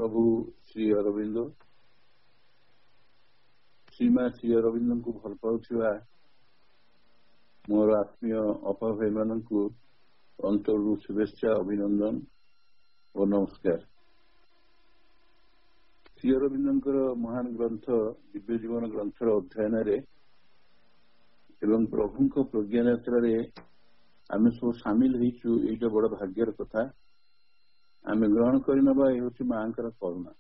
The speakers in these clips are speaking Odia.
प्रभु श्री अरविंद श्रीमा श्री अरविंद को भल पाउथिबा मोर आत्मीय अपा भाई मानू अंतरु शुभेच्छा अभिनंदन और नमस्कार। श्री अरविंदर महान ग्रंथ दिव्य जीवन ग्रंथर अध्ययन एवं प्रभु प्रज्ञा यात्रा आम सब सामिल होइछु। एटा बड़ भाग्यर कथा। आम ग्रहण करनबा ए मां करुणा।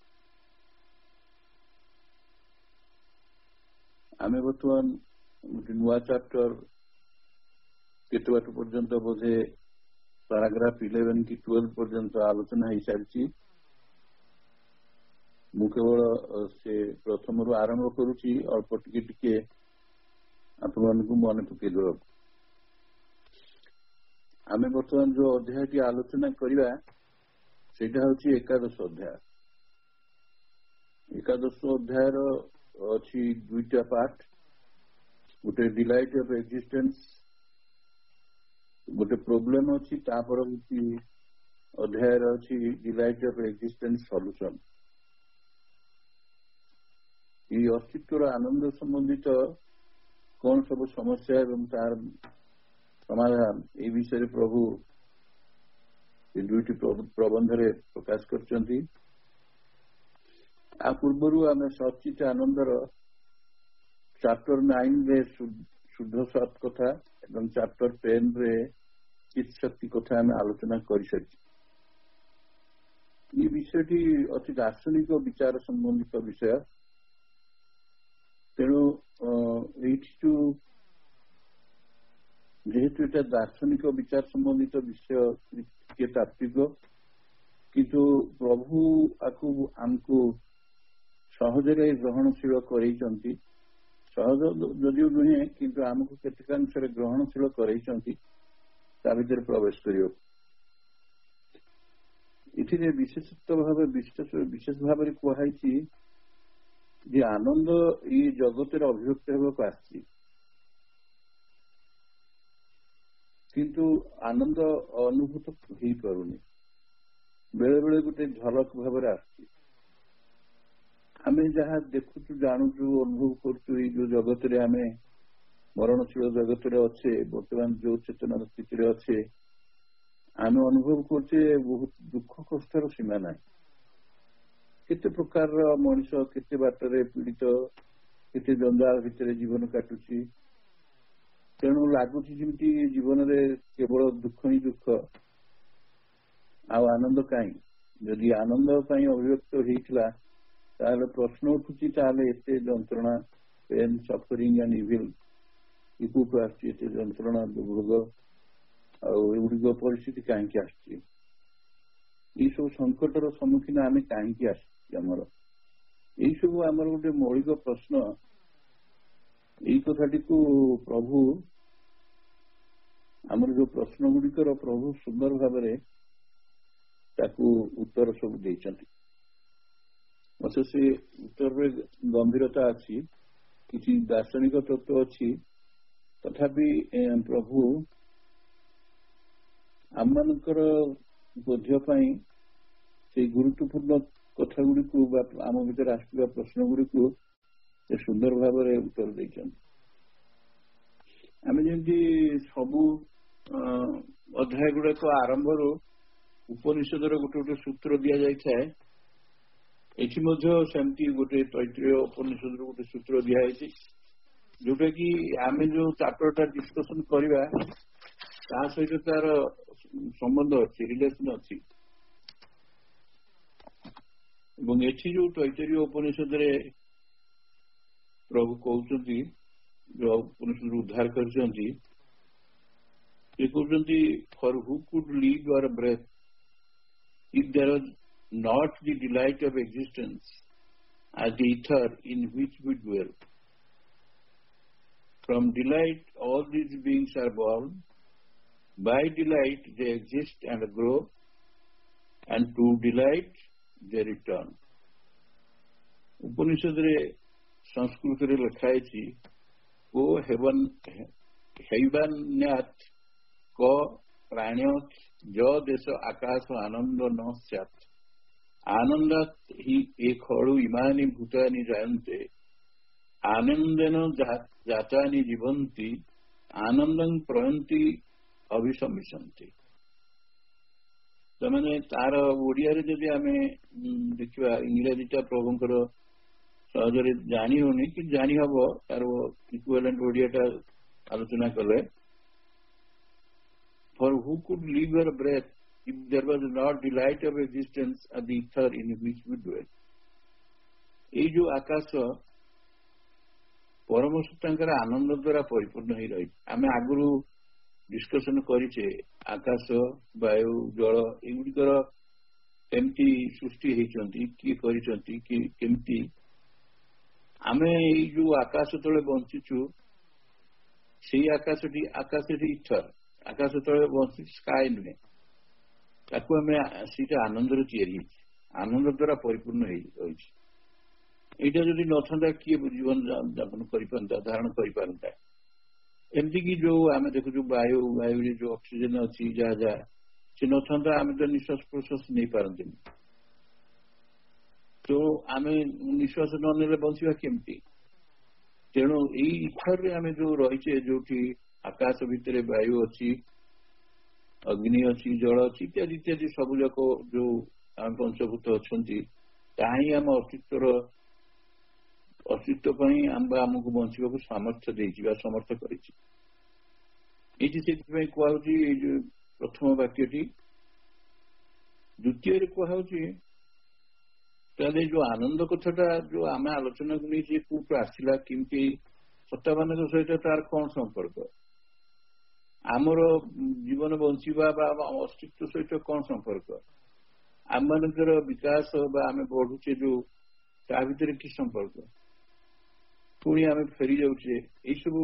आम बर्तमान गोटे नुआ चैप्टर केते बाट पर्यंत बोधे पैराग्राफ 11 कि 12 पर्यंत आलोचना हो सारी। मु केवल से प्रथम रु आरंभ करुच्ची अल्प टिके आपण मन पकई देव। आम बर्तमान जो अध्याय की आलोचना करवा सेटा हूँ एकादश अध्याय। एकादश अध्याय अच्छी दुईटा पार्ट। गोटे डिलाइट ऑफ एक्जिस्टेंस गोटे प्रोब्लेम अच्छी अध्याय अच्छी डिलाइट ऑफ एक्जिस्टेंस सॉल्यूशन। ये अस्तित्व आनंद संबंधित कौन सब समस्या एवं तार समाधान ए विषय प्रभु ये दुईटी प्रबंध प्रकाश करछंती। आ पूर्व आम सचित आनंदर चैप्टर 9 रे शुद्ध सत कथा एवं चैप्टर 10 रे चित शक्ति कथा आम आलोचना कर सारी। ये विषयटी अति दार्शनिक विचार संबंधित विषय। तेणु जेहेतु एटा दार्शनिक विचार संबंधित विषय के तात्विक किंतु प्रभु आकु आमको सहजरे ग्रहणशील करैचंती। सहज जदिव नुहे किंतु आमको केतकांशरे ग्रहणशील करैचंती ता भितर प्रवेश करियो। इथिरे विशेषत्व भाव विशेष भाव रे कुहाइछि जे आनंद ई जगत अभिव्यक्त हेबाक आछि किंतु आनंद अनुभूत हो पारुनी। बेले बेले गोटे झलक भाव आम जहाँ देखु जानू अनुभव करुँ जो जगत आम मरणशील जगत अच्छे बर्तमान जो चेतना स्थिति अच्छे आम अनुभव करछे बहुत दुख कष्टर सीमा ना। केते प्रकार मनुष्य केते बाटरे पीड़ित केते जंजाल भितर जीवन काटुची। तेणु लगुच जमी जीवन में केवल दुख ही दुख आनंद कहीं जदि आनंद अभिव्यक्त होता प्रश्न उठुची एते जंत्रणा पेन सफरिंग एंड इविल इकुप आसते जंत्रणा दुर्भोग आुड़िक परिस्थिति कहीं आसब संकटर सम्मुखीन आम कहीं आमर सब आमर गोटे मौलिक प्रश्न। यही कथाटी को प्रभु आमर जो प्रश्न गुड़िकर प्रभु सुंदर भाव उत्तर सब देइचंती। मत से उत्तर में गंभीरता अच्छी किसी दार्शनिक तत्व अच्छी तथापि प्रभु आम मानकर बोध्यपाई से गुरुत्वपूर्ण कथा गुड़ी आम भीतर आसुवा प्रश्न गुड़ी सुंदर भाव उत्तर देइचंती। आम जमी सबू अध्याय गुड़ाक आरंभ उपनिषद गोटे गोटे सूत्र दि जाए सेमती गोटे तैत्रीय उपनिषद गोटे सूत्र दिखाई जोटा कि आम जो चैप्टर डिस्कसन करवा सहित तार संबंध अच्छी रिलेशन अच्छी। जो तैत्रीय उपनिषद प्रभु कहते जो उपनिषद उद्धार करछंती for who could live your breath if there was not the delight of existence as the ether in which we dwell from delight all these beings are born by delight they exist and grow and to delight they return. Upanishad Sanskrit लिखाई को हैवान्यात क प्राण्यात ज देश आकाश आनंद न स्यात् आनंदात ही एक हळू इमानी भूतानी जायन्ते आनंदेन जातानि जीवन्ति आनंदं प्रयन्ति अभिसमिशन्ति। तमाने तार ओडिया रे जदि आमे देखिबा इंग्रजीटा प्रभुंकर सहजरे जानी होनी कि जानी हबो तार इक्विवेलेंट ओडियाटा आलोचना कले for who could live your breath if there was not the light of existence at the ether in which we dwell। ये जो आकाश परम सत्तांकर आनंद द्वारा परिपूर्ण ही रही। आम आगु डिस्कसन करिचे आकाश वायु जल एगुड़िकर केमती सृष्टि होती किए करिसंती कि केमती आमे ये जो आकाश तले बंचीचु से आकाश इथर आकाश तले बंची स्काई नुहे ताकू आम सीटा आनंद या आनंद द्वारा परिपूर्ण यहाँ जदि न किए जीवन यापन कर धारण कर एमती कि जो आम देखु वायु वायु जो ऑक्सीजन अच्छी जहाँ जहाँ से ना आम तो निश्वास प्रश्वास नहीं पारती तो आम निश्वास न बंचा केमती तेणु यही इथर आम जो रहीचे जो आकाश भितर वायु अच्छी अग्नि अच्छी जल अच्छी इत्यादि इत्यादि सब जाक जो आम पंचभूत अच्छा ही आम अस्तित्व आमको बंचा सामर्थ्य देती समर्थ कर कहु प्रथम वाक्यटी द्वितीय कहु जो आनंद कथाटा जो आम आलोचना को नहीं कौटू आसला किमती सत्ता मान सहित तार कौन संपर्क आमर जीवन बंचवा अस्तित्व सहित कौन संपर्क आम मानकर विकास आम बढ़ुचे जो ता भीतर कि संपर्क पुणी आम फेरी जाऊे यही सब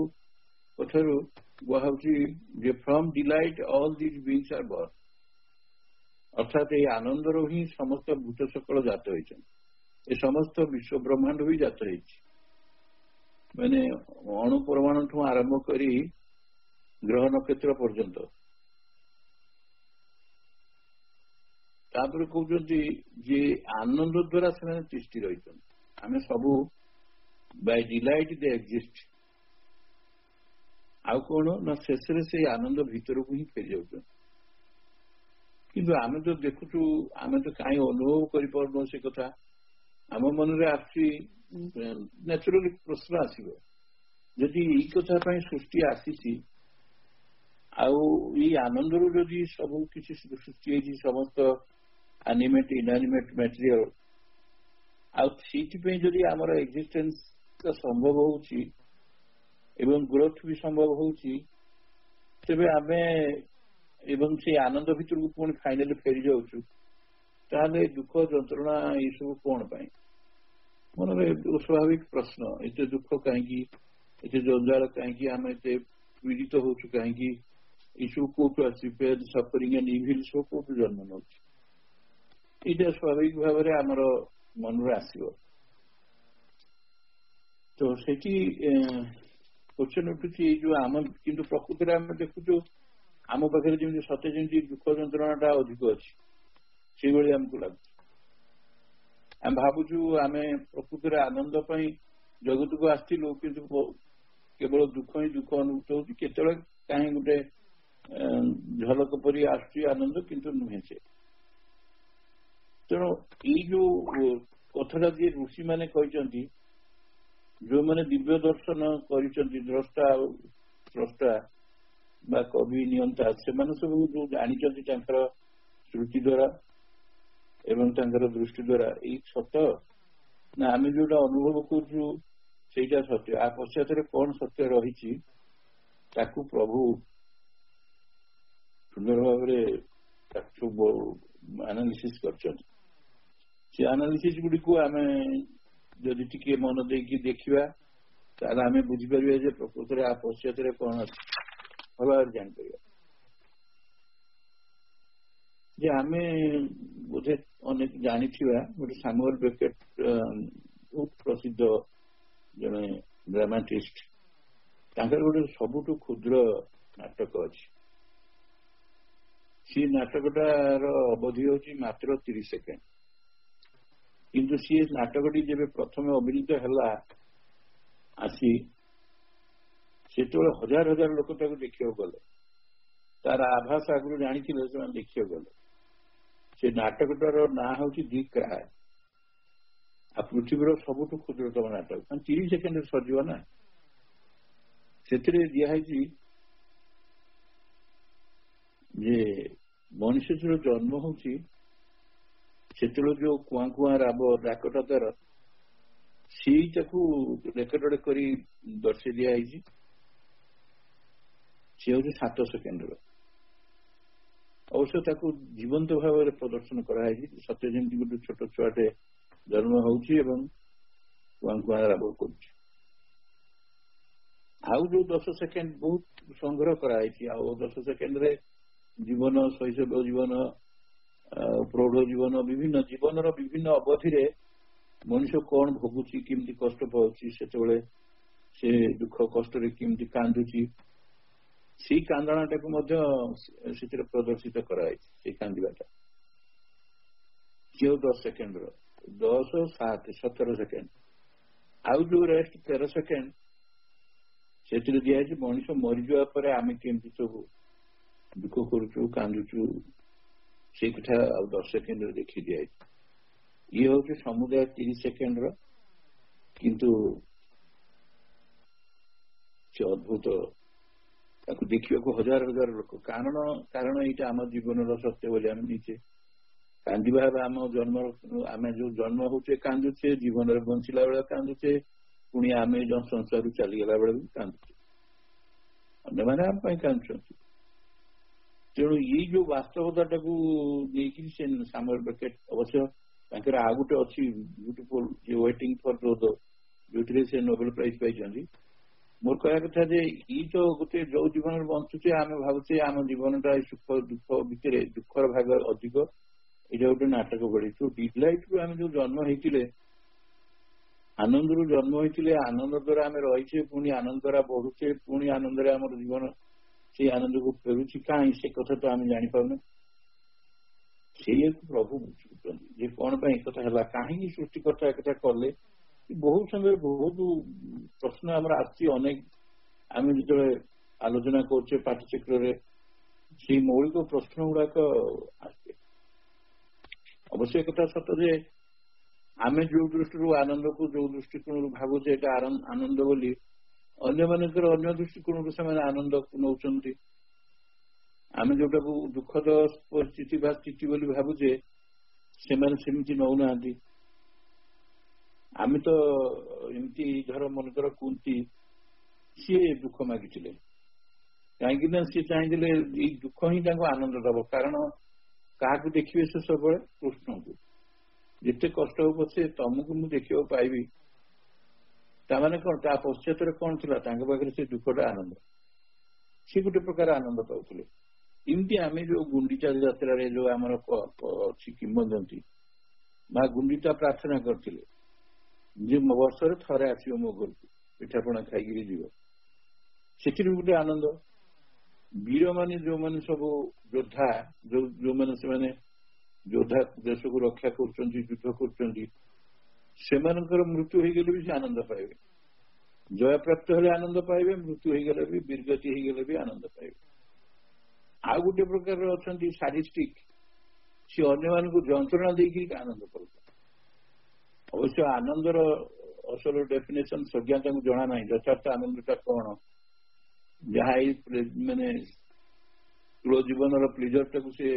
कथार कहूँ from delight all these beings are birth अर्थात ये आनंदर ही समस्त भूत सकल जात होती समस्त विश्व ब्रह्मांड भी जात माने अणु परमाणु ठू आरंभ करी ग्रह नक्षत्र पर्यंत कहते जे आनंद द्वारा से तिष्ठि रही आम सबू बाय डिलाइट दे एक्जिस्ट आउ कौन ना शेष से आनंद भीतर को ही फेरी जाऊँ किंतु आम तो देखु आम तो कहीं अनुभव कर से कथा आम मन में आचुराली प्रश्न आसो जदि यही कथा सृष्टि आसी आनंद रू जदि सब किसी सृष्टि समस्त एनिमेट इनएनिमेट मटेरियल आदि आमर एक्जिस्टेंस संभव होउची एवं ग्रोथ भी संभव होउची तेबे आमे एवं से आनंद भीतर को पुणी फाइनली फेरी जाऊँ ताले दुख जंत्रणा ये सब कौन पाई मन में स्वाभाविक प्रश्न एत दुख कहीं एत जंजाल कहीं आम एत पीड़ित हो कहीं ये सब कौटू आसपेन सफरिंग एंड इविल सब कौटू जन्म नौ ये स्वाभाविक भाव में आमर मन में आसो तो से क्वेश्चन उठू जो आम किंतु प्रकृति आम देखु आम पाखे जमी सत्य जमी दुख जंत्रणा अधिक अच्छी से भाई आमको लगुच आम भावुचु आम प्रकृति आनंद जगत को आसलु किंतु केवल दुख ही दुख अनुभूत हो कहीं गोटे झलक परी आसुची आनंद किंतु नुहे से तेणु ये जो कथाटा जी ऋषि मैंने कहते जो मैंने दिव्य दर्शन कर द्रष्टा स्रष्टा बा कवि नियंता से सब जो जानी श्रुति द्वारा एवं दृष्टि द्वारा ये सत्य ना आम जो अनुभव करा सत्य आ पश्चात कौन सत्य रही प्रभु सुंदर भाव एनालिसिस कर एनालिसिस गुड़ी को आम जदि टी मन देकी देखा ताल आम बुझीपर प्रकृत आ पश्चात कौन भल भाव जापर जे आम बोधे अनेक जानी गोटे सैमुअल बेकेट बहुत प्रसिद्ध जड़े ड्रामाटिस्ट गोटे सबुठ क्षुद्र नाटक अच्छी सी नाटकटार अवधि हूँ मात्र 30 सेकेंड କିନ୍ତୁ ସିଏ ନାଟକଟି ଯେବେ ପ୍ରଥମେ ଅଭିନୀତ ହେଲା ଆସି ସେତେବେଳେ ହଜାର ହଜାର ଲୋକ ତାକୁ ଦେଖିବାକୁ ଗଲେ, ତାର ଆଭାସ ଆଗରୁ ଜାଣିଥିଲେ, ସେମାନେ ଦେଖିବାକୁ ଗଲେ। ସେ ନାଟକଟାର ନାଁ ହଉଛି ଦି କ୍ରାଏ, ଆଉ ପୃଥିବୀର ସବୁଠୁ କ୍ଷୁଦ୍ରତମ ନାଟକ, 30 ସେକେଣ୍ଡରେ ସରିଯିବ ନା। ସେଥିରେ ଦିଆହେଇଛି ଯେ ମଣିଷ ଯେତେବେଳେ ଜନ୍ମ ହଉଛି ସେତେବେଳେ ଯୋଉ କୁଆଁ କୁଆଁ ରାବ ଡାକଟା ତାର, ସେଇଟାକୁ ରେକର୍ଡ କରି ଦର୍ଶାଇ ଦିଆହେଇଛି। ସେ ହଉଛି 7 ସେକେଣ୍ଡର। ଅବଶ୍ୟ ତାକୁ ଜୀବନ୍ତ ଭାବରେ ପ୍ରଦର୍ଶନ କରାଯାଇଛି, ସତ୍ୟ ଯେମିତି ଗୋଟେ ଛୋଟ ଛୁଆଟେ ଜନ୍ମ ହଉଛି ଏବଂ କୁଆଁ କୁଆଁ ରାବ କରୁଛି। ଆଉ ଯୋଉ 10 ସେକେଣ୍ଡ ବହୁତ ସଂଗ୍ରହ କରାଯାଇଛି, ଆଉ 10 ସେକେଣ୍ଡରେ ଜୀବନ, ଶୈଶବ ଜୀବନ, ପ୍ରୌଢ ଜୀବନ, ବିଭିନ୍ନ ଜୀବନର ବିଭିନ୍ନ ଅବଧିରେ ମଣିଷ କଣ ଭୋଗୁଛି, କେମିତି କଷ୍ଟ ପାଉଛି, ସେତେବେଳେ ସେ ଦୁଃଖ କଷ୍ଟରେ କେମିତି କାନ୍ଦୁଛି, ସେଇ କାନ୍ଦଣାଟାକୁ ମଧ୍ୟ ସେଥିରେ ପ୍ରଦର୍ଶିତ କରାଯାଇଛି। ସେଇ କାନ୍ଦିବାଟା କେଉଁ 10 ସେକେଣ୍ଡର, 10, 7, 17 ସେକେଣ୍ଡ। ଆଉ ଯୋଉ ରେଷ୍ଟ 13 ସେକେଣ୍ଡ ସେଥିରେ ଦିଆଯାଇଛି ମଣିଷ ମରିଯିବା ପରେ ଆମେ କେମିତି ସବୁ ଦୁଃଖ କରୁଛୁ, କାନ୍ଦୁଛୁ, ସେଇ କଥା ଆଉ 10 ସେକେଣ୍ଡରେ ଦେଖି ଦିଆଯାଇଛି। ଇଏ ହଉଛି ସମୁଦାୟ 30 ସେକେଣ୍ଡର, କିନ୍ତୁ ସେ ଅଦ୍ଭୁତ, ତାକୁ ଦେଖିବାକୁ ହଜାର ହଜାର ଲୋକ। କାରଣ ଏଇଟା ଆମ ଜୀବନର ସତ୍ୟ ବୋଲି ଆମେ ନିଜେ କାନ୍ଦିବା ହେବା। ଆମେ ଯୋଉ ଜନ୍ମ ହଉଛେ କାନ୍ଦୁଛେ, ଜୀବନରେ ବଞ୍ଚିଲା ବେଳେ କାନ୍ଦୁଛେ, ପୁଣି ଆମେ ଯୋଉ ସଂସାରରୁ ଚାଲିଗଲା ବେଳେ ବି କାନ୍ଦୁଛେ, ଅନ୍ୟମାନେ ଆମ ପାଇଁ କାନ୍ଦୁଛନ୍ତି। ତେଣୁ ଏଇ ଯୋଉ ବାସ୍ତବତାଟାକୁ ନେଇକି ସେ ସାମୁଏଲ ବେକେଟ୍, ଅବଶ୍ୟ ତାଙ୍କର ଆଉ ଗୋଟେ ଅଛି ବ୍ୟୁଟିଫୁଲ ୱେଟିଂ ଫର ରୋଦୋ, ଯୋଉଥିରେ ସେ ନୋବେଲ ପ୍ରାଇଜ ପାଇଛନ୍ତି। ମୋର କହିବା କଥା ଯେ ଏଇ ତ ଗୋଟେ ଯୋଉ ଜୀବନରେ ବଞ୍ଚୁଛେ ଆମେ ଭାବୁଛେ ଆମ ଜୀବନଟା ସୁଖ ଦୁଃଖ ଭିତରେ ଦୁଃଖର ଭାଗ ଅଧିକ, ଏଇଟା ଗୋଟେ ନାଟକ ଭଳି। ଯୋଉ ଡିଲାଇଟରୁ ଆମେ ଯୋଉ ଜନ୍ମ ହେଇଥିଲେ, ଆନନ୍ଦରୁ ଜନ୍ମ ହେଇଥିଲେ, ଆନନ୍ଦ ଦ୍ୱାରା ଆମେ ରହିଛେ, ପୁଣି ଆନନ୍ଦ ଦ୍ୱାରା ବଢୁଛେ, ପୁଣି ଆନନ୍ଦରେ ଆମର ଜୀବନ ସେଇ ଆନନ୍ଦକୁ ଫେରୁଛି, କାହିଁ ସେ କଥା ତ ଆମେ ଜାଣିପାରୁନେ। ସେଇଆକୁ ପ୍ରଭୁ ବୁଝୁଛନ୍ତି ଯେ କଣ ପାଇଁ ଏକଥା ହେଲା, କାହିଁକି ସୃଷ୍ଟିକର୍ତ୍ତା ଏକଥା କଲେ। ବହୁତ ସମୟରେ ବହୁତ ପ୍ରଶ୍ନ ଆମର ଆସୁଛି, ଅନେକ ଆମେ ଯେତେବେଳେ ଆଲୋଚନା କରୁଛେ ପାଠଚକ୍ରରେ, ସେଇ ମୌଳିକ ପ୍ରଶ୍ନ ଗୁଡାକ ଆସେ। ଅବଶ୍ୟ ଏକଥା ସତ ଯେ ଆମେ ଯୋଉ ଦୃଷ୍ଟିରୁ ଆନନ୍ଦକୁ ଯୋଉ ଦୃଷ୍ଟିକୋଣରୁ ଭାବୁଛେ ଏଟା ଆନନ୍ଦ ବୋଲି, ଅନ୍ୟମାନଙ୍କର ଅନ୍ୟ ଦୃଷ୍ଟିକୋଣରୁ ସେମାନେ ଆନନ୍ଦକୁ ନେଉଛନ୍ତି। ଆମେ ଯୋଉଟାକୁ ଦୁଃଖଦ ପରିସ୍ଥିତି ବା ସ୍ଥିତି ବୋଲି ଭାବୁଛେ, ସେମାନେ ସେମିତି ନେଉନାହାନ୍ତି। ଆମେ ତ ଏମିତି, ଧର ମନେକର କୁନ୍ତି, ସିଏ ଦୁଃଖ ମାଗିଥିଲେ, କାହିଁକି ନା ସିଏ ଚାହିଁଥିଲେ ଏଇ ଦୁଃଖ ହିଁ ତାଙ୍କୁ ଆନନ୍ଦ ଦବ। କାରଣ କାହାକୁ ଦେଖିବେ ସେ ସବୁବେଳେ? କୃଷ୍ଣଙ୍କୁ। ଯେତେ କଷ୍ଟ ହଉ ପଛେ ତମକୁ ମୁଁ ଦେଖିବାକୁ ପାଇବି। ତାମାନେ କଣ, ତା ପଶ୍ଚାତରେ କଣ ଥିଲା? ତାଙ୍କ ପାଖରେ ସେ ଦୁଃଖଟା ଆନନ୍ଦ, ସେ ଗୋଟେ ପ୍ରକାର ଆନନ୍ଦ ପାଉଥିଲେ। ଏମିତି ଆମେ ଯୋଉ ଗୁଣ୍ଡିଚା ଯାତ୍ରାରେ ଯୋଉ ଆମର ଅଛି କିମ୍ବଦନ୍ତୀ, ମା ଗୁଣ୍ଡିଚା ପ୍ରାର୍ଥନା କରିଥିଲେ ଯେ ବର୍ଷରେ ଥରେ ଆସିବ ମୋ ଘରକୁ, ପିଠାପଣା ଖାଇକିରି ଯିବ। ସେଥିରୁ ଗୋଟେ ଆନନ୍ଦ। ବୀରମାନେ ଯୋଉମାନେ ସବୁ ଯୋଦ୍ଧା, ଯୋଉମାନେ ସେମାନେ ଯୋଦ୍ଧା ଦେଶକୁ ରକ୍ଷା କରୁଛନ୍ତି, ଯୁଦ୍ଧ କରୁଛନ୍ତି, ସେମାନଙ୍କର ମୃତ୍ୟୁ ହେଇଗଲେ ବି ସେ ଆନନ୍ଦ ପାଇବେ। ଜୟପ୍ରାପ୍ତ ହେଲେ ଆନନ୍ଦ ପାଇବେ, ମୃତ୍ୟୁ ହେଇଗଲେ ବି, ବୀରଗତି ହେଇଗଲେ ବି ଆନନ୍ଦ ପାଇବେ। ଆଉ ଗୋଟେ ପ୍ରକାର ଅଛନ୍ତି ସାରିଷ୍ଟିକ, ସେ ଅନ୍ୟମାନଙ୍କୁ ଯନ୍ତ୍ରଣା ଦେଇକି ଆନନ୍ଦ ପାଉଛନ୍ତି। ଅବଶ୍ୟ ଆନନ୍ଦର ଅସଲ ଡେଫିନେସନ ସଂଜ୍ଞା ତାଙ୍କୁ ଜଣା ନାହିଁ, ଯଥାର୍ଥ ଆନନ୍ଦଟା କଣ। ଯାହା ଏଇ ମାନେ ସ୍ଥୂଳ ଜୀବନର ପ୍ଲେଜରଟାକୁ ସେ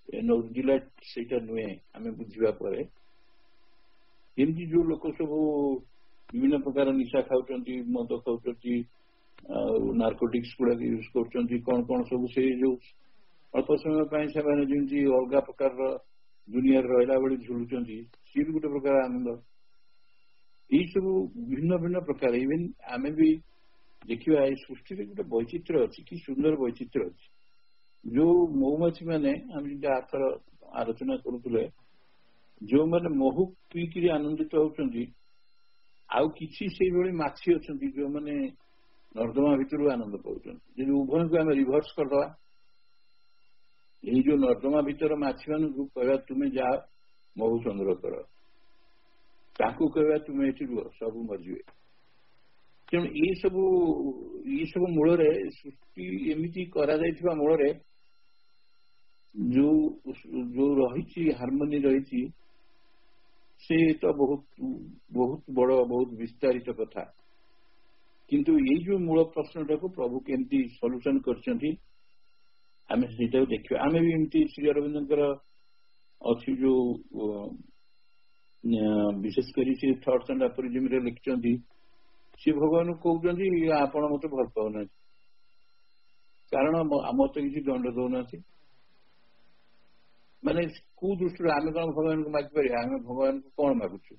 ନଉଜିଲା, ସେଇଟା ନୁହେଁ ଆମେ ବୁଝିବା ପରେ। ଏମିତି ଯୋଉ ଲୋକ ସବୁ ବିଭିନ୍ନ ପ୍ରକାର ନିଶା ଖାଉଛନ୍ତି, ମଦ ଖାଉଛନ୍ତି, ଆଉ ନାର୍କୋଟିକ୍ସ ଗୁଡାକ ୟୁଜ କରୁଛନ୍ତି, କଣ କଣ ସବୁ, ସେଇ ଯୋଉ ଅଳ୍ପ ସମୟ ପାଇଁ ସେମାନେ ଯେମିତି ଅଲଗା ପ୍ରକାରର ଦୁନିଆରେ ରହିଲା ଭଳି ଝୁଲୁଛନ୍ତି, ସିଏ ବି ଗୋଟେ ପ୍ରକାର ଆନନ୍ଦ। ଏଇ ସବୁ ଭିନ୍ନ ଭିନ୍ନ ପ୍ରକାର। ଇଭେନ ଆମେ ବି ଦେଖିବା ଏଇ ସୃଷ୍ଟିରେ ଗୋଟେ ବୈଚିତ୍ର୍ୟ ଅଛି, କି ସୁନ୍ଦର ବୈଚିତ୍ର୍ୟ ଅଛି। ଯୋଉ ମହୁମାଛି ମାନେ, ଆମେ ଯେମିତି ଆଥର ଆଲୋଚନା କରୁଥିଲେ, ଯୋଉମାନେ ମହୁ ପିଇକିରି ଆନନ୍ଦିତ ହଉଛନ୍ତି, ଆଉ କିଛି ସେଇଭଳି ମାଛି ଅଛନ୍ତି ଯୋଉମାନେ ନର୍ଦ୍ଦମା ଭିତରୁ ଆନନ୍ଦ ପାଉଛନ୍ତି। ଯଦି ଉଭୟଙ୍କୁ ଆମେ ରିଭର୍ସ କରିଦବା, ଏଇ ଯୋଉ ନର୍ଦ୍ଦମା ଭିତର ମାଛି ମାନଙ୍କୁ କହିବା ତୁମେ ଯାଅ ମହୁ ସଂଗ୍ରହ କର, ତାକୁ କହିବା ତୁମେ ଏଠି ରୁହ, ସବୁ ମରିଯିବେ। ତେଣୁ ଏସବୁ ମୂଳରେ ସୃଷ୍ଟି ଏମିତି କରାଯାଇଥିବା ମୂଳରେ ଯୋଉ ରହିଛି ହାରମୋନି ରହିଛି, ସେ ତ ବହୁତ ବଡ, ବହୁତ ବିସ୍ତାରିତ କଥା। କିନ୍ତୁ ଏଇ ଯୋଉ ମୂଳ ପ୍ରଶ୍ନଟାକୁ ପ୍ରଭୁ କେମିତି ସଲ୍ୟୁସନ କରିଛନ୍ତି ଆମେ ସେଇଟାକୁ ଦେଖିବା। ଆମେ ବି ଏମିତି ଶ୍ରୀ ଅରବିନ୍ଦଙ୍କର ଅଛି ଯୋଉ ବିଶେଷ କରି ସେ ଥଟ୍ସ ଆଣ୍ଡ ଆପୋରିଜିମରେ ଲେଖିଛନ୍ତି, ସେ ଭଗବାନଙ୍କୁ କହୁଛନ୍ତି ଆପଣ ମତେ ଭଲ ପାଉନାହାନ୍ତି, କାରଣ ମତେ କିଛି ଦଣ୍ଡ ଦଉନାହାନ୍ତି। ମାନେ କୋଉ ଦୃଷ୍ଟିରୁ ଆମେ କଣ ଭଗବାନଙ୍କୁ ମାଗିପାରିବା? ଆମେ ଭଗବାନଙ୍କୁ କଣ ମାଗୁଛୁ?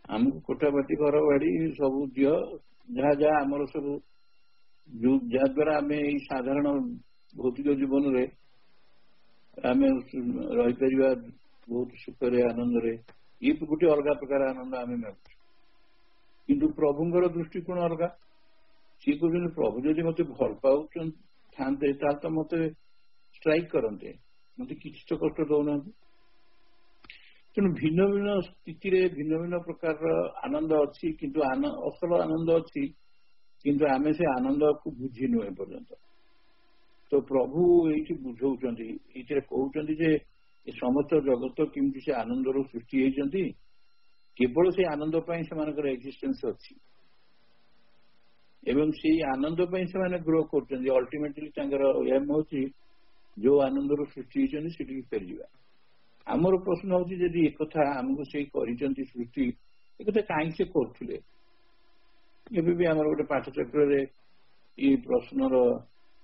ଆମକୁ କୋଠାବାଟି, ଘର ବାଡି ସବୁ ଦିଅ, ଯାହା ଯାହା ଆମର ସବୁ ଯାହା ଦ୍ଵାରା ଆମେ ଏଇ ସାଧାରଣ ଭୌତିକ ଜୀବନରେ ଆମେ ରହିପାରିବା ବହୁତ ସୁଖରେ, ଆନନ୍ଦରେ। ଇଏ ଗୋଟେ ଅଲଗା ପ୍ରକାର ଆନନ୍ଦ ଆମେ ମାଗୁଛୁ। କିନ୍ତୁ ପ୍ରଭୁଙ୍କର ଦୃଷ୍ଟିକୋଣ ଅଲଗା। ସିଏ କହୁଛନ୍ତି ପ୍ରଭୁ ଯଦି ମତେ ଭଲ ପାଉଛନ୍ତି ଥାନ୍ତେ ତାହେଲେ ତ ମତେ ଷ୍ଟ୍ରାଇକ୍ କରନ୍ତେ, ମତେ କିଛି ତ କଷ୍ଟ ଦଉନାହାନ୍ତି। ତେଣୁ ଭିନ୍ନ ଭିନ୍ନ ସ୍ଥିତିରେ ଭିନ୍ନ ଭିନ୍ନ ପ୍ରକାରର ଆନନ୍ଦ ଅଛି, କିନ୍ତୁ ଅସଲ ଆନନ୍ଦ ଅଛି, କିନ୍ତୁ ଆମେ ସେ ଆନନ୍ଦକୁ ବୁଝିନୁ ଏପର୍ଯ୍ୟନ୍ତ। ତ ପ୍ରଭୁ ଏଇଠି ବୁଝଉଛନ୍ତି, ଏଇଥିରେ କହୁଛନ୍ତି ଯେ ଏ ସମସ୍ତ ଜଗତ କେମିତି ସେ ଆନନ୍ଦରୁ ସୃଷ୍ଟି ହେଇଛନ୍ତି, କେବଳ ସେ ଆନନ୍ଦ ପାଇଁ ସେମାନଙ୍କର ଏକ୍ଜିଷ୍ଟେନ୍ସ ଅଛି ଏବଂ ସେଇ ଆନନ୍ଦ ପାଇଁ ସେମାନେ ଗ୍ରୋ କରୁଛନ୍ତି। ଅଲ୍ଟିମେଟଲି ତାଙ୍କର ଏମ୍ ହଉଛି ଯୋଉ ଆନନ୍ଦରୁ ସୃଷ୍ଟି ହେଇଛନ୍ତି ସେଠିକି ଫେରିଯିବା। ଆମର ପ୍ରଶ୍ନ ହଉଛି ଯଦି ଏକଥା ଆମକୁ ସେଇ କରିଛନ୍ତି ସୃଷ୍ଟି, ଏକଥା କାହିଁକି ସେ କରୁଥିଲେ? ଏବେ ବି ଆମର ଗୋଟେ ପାଠଚକ୍ରରେ ଏଇ ପ୍ରଶ୍ନର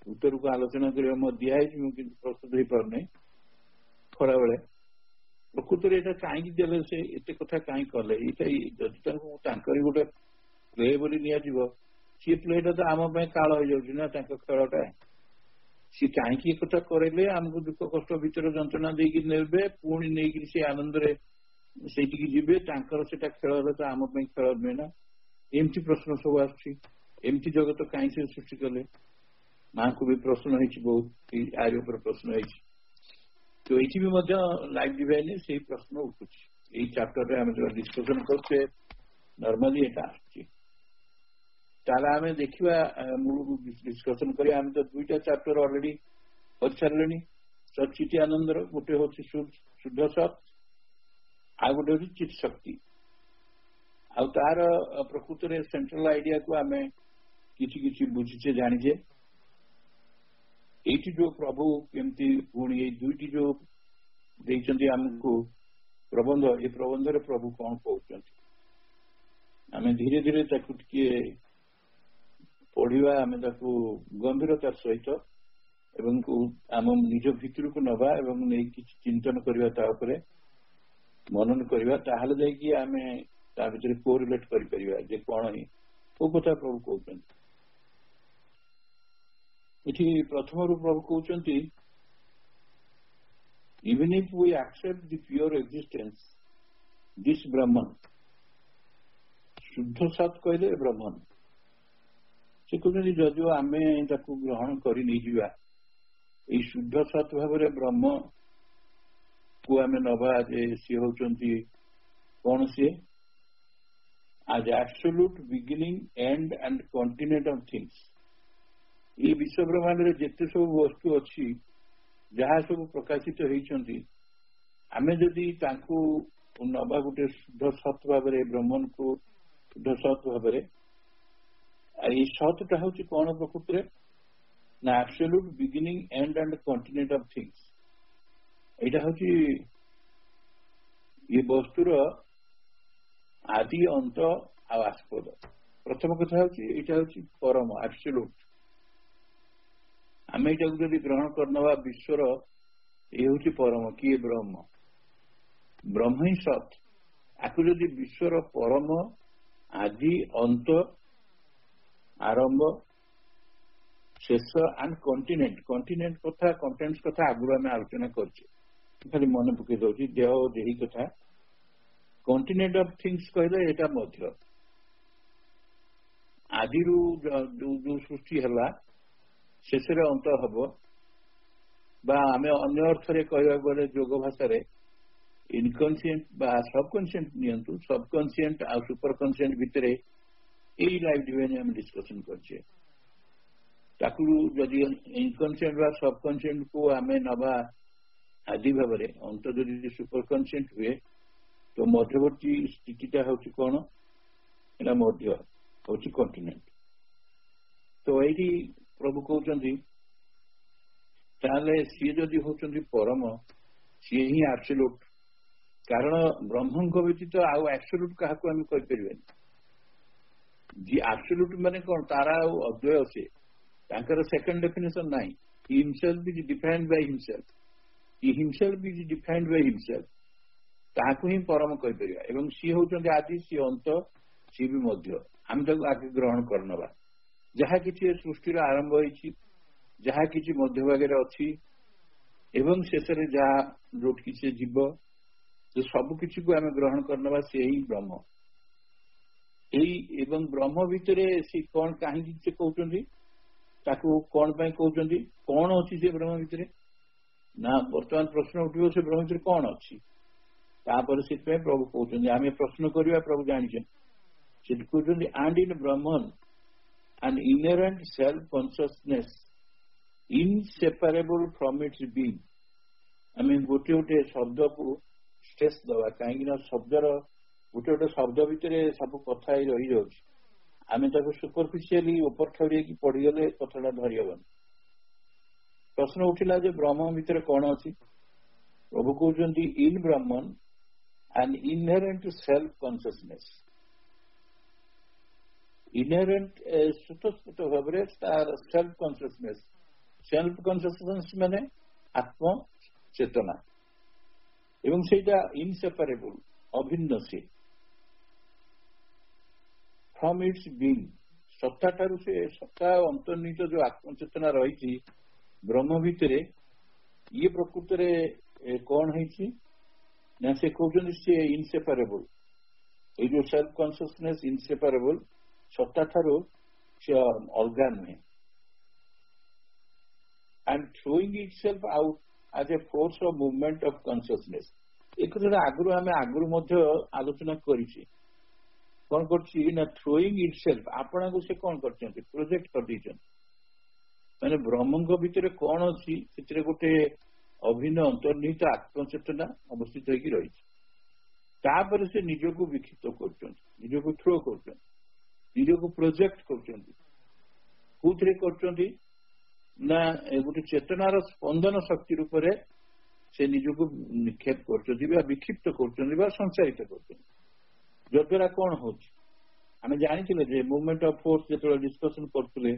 ଉତ୍ତରକୁ ଆଲୋଚନା କରିବା ମୋ ଦିଆହେଇଛି, ମୁଁ କିନ୍ତୁ ପ୍ରସ୍ତୁତ ହେଇପାରୁନି ଖରାବେଳେ। ପ୍ରକୃତରେ ଏଇଟା କାହିଁକି ଦେଲେ, ସେ ଏତେ କଥା କାହିଁକି କଲେ? ଏଇଟା ଯଦି ତାଙ୍କୁ ତାଙ୍କରି ଗୋଟେ ପ୍ଲେ ବୋଲି ନିଆଯିବ, ସିଏ ପ୍ଲେଟା ତ ଆମ ପାଇଁ କାଳ ହେଇଯାଉଛି ନା, ତାଙ୍କ ଖେଳଟା। ସିଏ କାହିଁକି ଏକଥା କରିଲେ? ଆମକୁ ଦୁଃଖ କଷ୍ଟ ଭିତରେ ଯନ୍ତ୍ରଣା ଦେଇକି ନେବେ, ପୁଣି ନେଇକି ସେ ଆନନ୍ଦରେ ସେଇଠିକି ଯିବେ। ତାଙ୍କର ସେଟା ଖେଳ ହେଲେ ତ ଆମ ପାଇଁ ଖେଳ ନୁହେଁ ନା। ଏମିତି ପ୍ରଶ୍ନ ସବୁ ଆସୁଛି। ଏମିତି ଜଗତ କାହିଁକି ସେ ସୃଷ୍ଟି କଲେ? ମାଙ୍କୁ ବି ପ୍ରଶ୍ନ ହେଇଛି ବହୁତ, ଆରି ଉପରେ ପ୍ରଶ୍ନ ହେଇଛି। ତ ଏଇଠି ବି ମଧ୍ୟ ଲାଇଫ୍ ଡିଭାଇନରେ ସେଇ ପ୍ରଶ୍ନ ଉଠୁଛି। ଏଇ ଚାପ୍ଟରରେ ଆମେ ଯୋଉ ଡିସ୍କସନ କରୁଛେ ନର୍ମାଲି ଏଟା ଆସୁଛି। ତାହେଲେ ଆମେ ଦେଖିବା ମୂଳକୁ ଡିସ୍କସନ କରିବା। ଆମେ ତ 2ଟା ଚାପ୍ଟର ଅଲରେଡି କରିସାରିଲେଣି ସଚିତି ଆନନ୍ଦର। ଗୋଟେ ହଉଛି ଶୁଦ୍ଧ ସତ୍, ଆଉ ଗୋଟେ ହଉଛି ଚିତ୍ ଶକ୍ତି। ଆଉ ତାର ପ୍ରକୃତରେ ସେଣ୍ଟ୍ରାଲ ଆଇଡିଆକୁ ଆମେ କିଛି କିଛି ବୁଝିଛେ, ଜାଣିଛେ। ଏଇଠି ଯୋଉ ପ୍ରଭୁ କେମିତି ପୁଣି ଏଇ ଦୁଇଟି ଯୋଉ ଦେଇଛନ୍ତି ଆମକୁ ପ୍ରବନ୍ଧ, ଏ ପ୍ରବନ୍ଧରେ ପ୍ରଭୁ କଣ କହୁଛନ୍ତି ଆମେ ଧୀରେ ଧୀରେ ତାକୁ ଟିକେ ପଢିବା, ଆମେ ତାକୁ ଗମ୍ଭୀରତାର ସହିତ ଏବଂ ଆମ ନିଜ ଭିତରକୁ ନବା ଏବଂ ନେଇ କିଛି ଚିନ୍ତନ କରିବା, ତା ଉପରେ ମନନ କରିବା। ତାହେଲେ ଯାଇକି ଆମେ ତା ଭିତରେ କୋରିଲେଟ କରିପାରିବା ଯେ କଣ କୋଉ କଥା ପ୍ରଭୁ କହୁଛନ୍ତି। ଏଠି ପ୍ରଥମରୁ ପ୍ରଭୁ କହୁଛନ୍ତି, even if we accept the pure existence, this Brahman, ଶୁଦ୍ଧ ସତ୍ କହିଲେ ବ୍ରହ୍ମନ୍, ସେ କହୁଛନ୍ତି ଯଦିଓ ଆମେ ତାକୁ ଗ୍ରହଣ କରି ନେଇଯିବା, ଏଇ ଶୁଦ୍ଧ ସତ୍ ଭାବରେ ବ୍ରହ୍ମକୁ ଆମେ ନବା ଯେ ସିଏ ହଉଛନ୍ତି କଣ? ସିଏ as absolute beginning, end and continuation of things। ଏଇ ବିଶ୍ୱ ବ୍ରହ୍ମାଣ୍ଡରେ ଯେତେ ସବୁ ବସ୍ତୁ ଅଛି, ଯାହା ସବୁ ପ୍ରକାଶିତ ହେଇଛନ୍ତି, ଆମେ ଯଦି ତାଙ୍କୁ ନବା ଗୋଟେ ଶୁଦ୍ଧ ସତ୍ ଭାବରେ, ବ୍ରହ୍ମକୁ ଶୁଦ୍ଧ ସତ୍ ଭାବରେ, ଏଇ ସତ୍ଟା ହଉଛି କଣ ପ୍ରକୃତରେ ନା absolute beginning, end and continuity of things. ଏଇଟା ହଉଛି ଏ ବସ୍ତୁର ଆଦି, ଅନ୍ତ ଆଉ ଆସ୍ପଦ। ପ୍ରଥମ କଥା ହଉଛି ଏଇଟା ହଉଛି ପରମ, ଆବସଲ୍ୟୁଟ। ଆମେ ଏଇଟାକୁ ଯଦି ଗ୍ରହଣ କରିନେବା, ବିଶ୍ୱର ଏ ହଉଛି ପରମ। କିଏ? ବ୍ରହ୍ମ। ବ୍ରହ୍ମ ହିଁ ସତ୍। ଆକୁ ଯଦି ବିଶ୍ୱର ପରମ, ଆଦି, ଅନ୍ତ, ଆରମ୍ଭ, ଶେଷ ଆଣ୍ଡ କଣ୍ଟିନେଣ୍ଟ, କଣ୍ଟିନେଣ୍ଟ କଥା, କଣ୍ଟେଣ୍ଟ କଥା ଆଗରୁ ଆମେ ଆଲୋଚନା କରୁଛେ, ଖାଲି ମନେ ପକେଇ ଦଉଛି, ଦେହ ଦେହି କଥା। କଣ୍ଟିନେଣ୍ଟ ଅଫ ଥିଙ୍ଗସ କହିଲେ ଏଇଟା ମଧ୍ୟ ଆଦିରୁ ଯୋଉ ସୃଷ୍ଟି ହେଲା, ଶେଷରେ ଅନ୍ତ ହବ, ବା ଆମେ ଅନ୍ୟ ଅର୍ଥରେ କହିବାକୁ ଗଲେ ଯୋଗ ଭାଷାରେ इनकनसीएंट बा सबकनसीएंट नियंतु सबकनसीएंट आ सुपर कनसीएंट भितर यही लाइफ डिवाइन हम डिस्कशन करछे ताकू जदि इनकनसीएंट बा सबकनसीएंट को आमे नबा आदि भाबरे अंत जदि सुपर कनसीएंट हुए तो मध्यवर्ती स्थितिटा होची कोन एला मध्य होची कॉन्टिनेंट तो एही प्रभु कहउचंदी ताले सी जदि होचंदी परम सी ही एब्सोल्यूट कारण ब्रह्मंक व्यतीत आउ एब्सोल्यूट काहाको हम कहि परिबेनी जी एब्सोल्यूट माने कोन तारा अद्वय से तांकर सेकंड डेफिनेशन नाही he himself is defined by himself he himself is defined by himself ताहाको ही परम कहि परिबा एवं सी होचंदी आदि सी अंत सी भी मध्य हम ताको आगे ग्रहण करनबा जहा किछि सृष्टिर आरंभ होईछि जहा किछि मध्य भागरे अछि एवं शेषरे जहा जोट किछि जीव जो सब किछि को आमे ग्रहण करनबा से ही ब्रह्म एई एवं ब्रह्म भितरे से कोन काहे से कहउचंदी ताको कोन पय कहउचंदी कोन अछि से ब्रह्म भितरे ना वर्तमान प्रश्न उठियो से ब्रह्म भितरे कोन अछि तापर से प्रभु कहउचंदी आमे प्रश्न करिया प्रभु जानिछे से कहउचंदी and in Brahman an inherent self consciousness inseparable from its being I mean गोटे गोटे शब्द को स्ट्रेस दवा कहीं ना शब्दर गोटे गोटे शब्द भितर सब कथा ही रही जाउछ आमे ताको सुपरफिशियली ऊपर ठरिए की पढ़ी गले कथाटा धरि हबन प्रश्न उठिला जे ब्रह्म भितर कोन अछि प्रभु कहउचंदी इन Brahman an inherent self consciousness inherent स्वतःस्फूर्त भाବରେ तार सेल्फ कन्सियसनेस माने आत्म चेतना एवं सेटा इनसेपरेबल अभिन्न से फ्रॉम इट्स बीइंग सत्ता ठारू से सत्ता अंतर्निहित जो आत्म चेतना रही ब्रह्म भितरे ये प्रकृत रे कौन है ना से कहउचंदी से इनसेपरेबल ए जो सेल्फ कन्सियसनेस इनसेपरेबल सत्ता ठारू से अलगा नुहे and throwing itself out as a force of movement of consciousness एक आगुरु आमे आगुरु मध्य आलोचना करिछि कोन करछि ना throwing itself आपना को से कोन करछन्ति प्रोजेक्ट कर दिछन माने ब्रह्मंग भितरे कोन अछि सेतरे गोटे अभिन्न अंतर्निहित आत्मचेतना अवस्थित होई रही तापर से निजको विक्षिप्त करछन निजको थ्रो करछन निजको प्रोजेक्ट करछन कोथरे करछन्ति ना गोटे चेतनार स्पंदन शक्ति रूप से निजको निक्षेप कर विक्षिप्त कर संचारित कर जद्वारा कौन हो जानी मूवमेंट ऑफ फोर्स जो डिस्कसन करते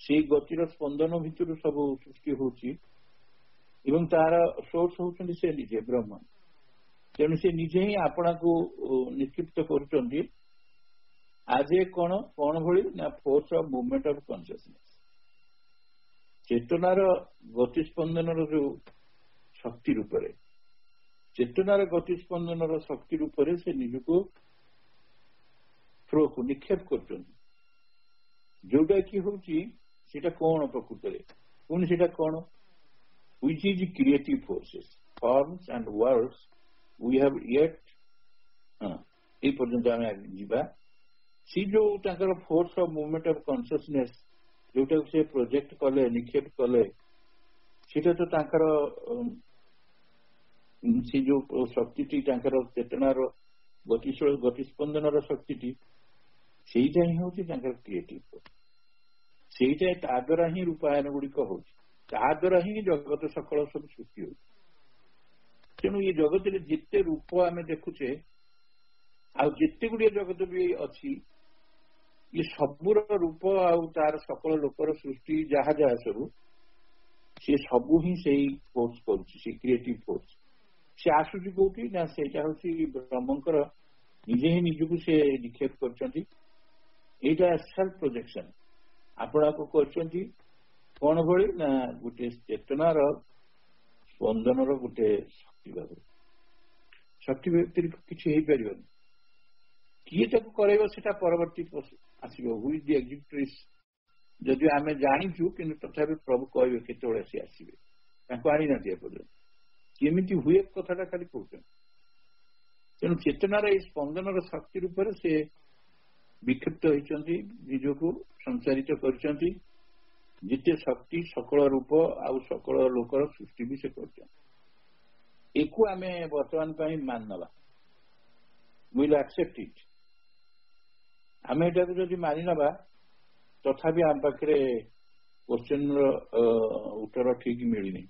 से गतिर स्पंदन भितर सब सृष्टि होची एवं तार सोर्स होचंदी से निजे ब्रह्म तेणु से निजे ही आपना को निक्षिप्त कर आज कौन कौन भली ना force of movement of consciousness चेतनार गतिस्पंदन जो शक्ति रूप चेतनार गतिस्पंदन शक्ति रूप से निजको थ्रो को निक्षेप कर जोटा कि हूँ कौन प्रकृत पुणी से कौन which is creative forces forms and words we have yet ए पर्यंत आम जीवा सी जो force of movement of consciousness जोटा से प्रोजेक्ट कले निक्षेप कले सीटा तो तांकर से जो शक्ति चेतनार गतिशील गतिस्पंदन शक्ति सेटा ही हूँ क्रिएटिव सेटा ताद्वारा ही रूपायन गुड़िक हो ताद्वारा ही जगत सकल सब सृष्टि हो तेणु ये जगत जिते रूप आम देखुचे आते गुड़िया जगत भी अच्छी ये सबूर रूप आर सकल लोकर सृष्टि जहा जहा सब सी सबू ही से फोर्स कर क्रिएटिव फोर्स से आसूची कौटी ना से ब्रह्मंकर निजे ही निजक से निक्षेप कर सेल्फ प्रोजेक्शन आपड़ा को कर कौन भली ना गोटे चेतनार स्पंदन गोटे शक्ति भाव शक्ति व्यतिरिक्त किसी हो पार किए ताको कराइबो सेटा परवर्ती आसीबो हु इज द एग्जीक्यूटिव्स जदि आमे जानिचु कि तथापि प्रभु कहबे केतेबेले से आसीबे ताको आनी ना दिया पड़े केमिति हुए कथाटा खाली कहउछन ତେଣୁ ଚେତନାର ଏଇ ସ୍ପନ୍ଦନର ଶକ୍ତି ରୂପରେ ସେ ବିକ୍ଷିପ୍ତ ହୋଇଛନ୍ତି, ନିଜକୁ ସଂଚାରିତ କରିଛନ୍ତି। ଯେତେ ଶକ୍ତି ସକଳ ରୂପ ଆଉ ସକଳ ଲୋକର ସୃଷ୍ଟି ବି ସେ କରିଛନ୍ତି। ଏକୁ ଆମେ ବର୍ତ୍ତମାନ ପାଇଁ ମାନିନେବା, ୱିଲ୍ ଆକ୍ସେପ୍ଟ ଇଟ୍। ଆମେ ଏଟାକୁ ଯଦି ମାନିନେବା, ତଥାପି ଆମ ପାଖରେ କ୍ୱେଶ୍ଚନର ଉତ୍ତର ଠିକ ମିଳିନି,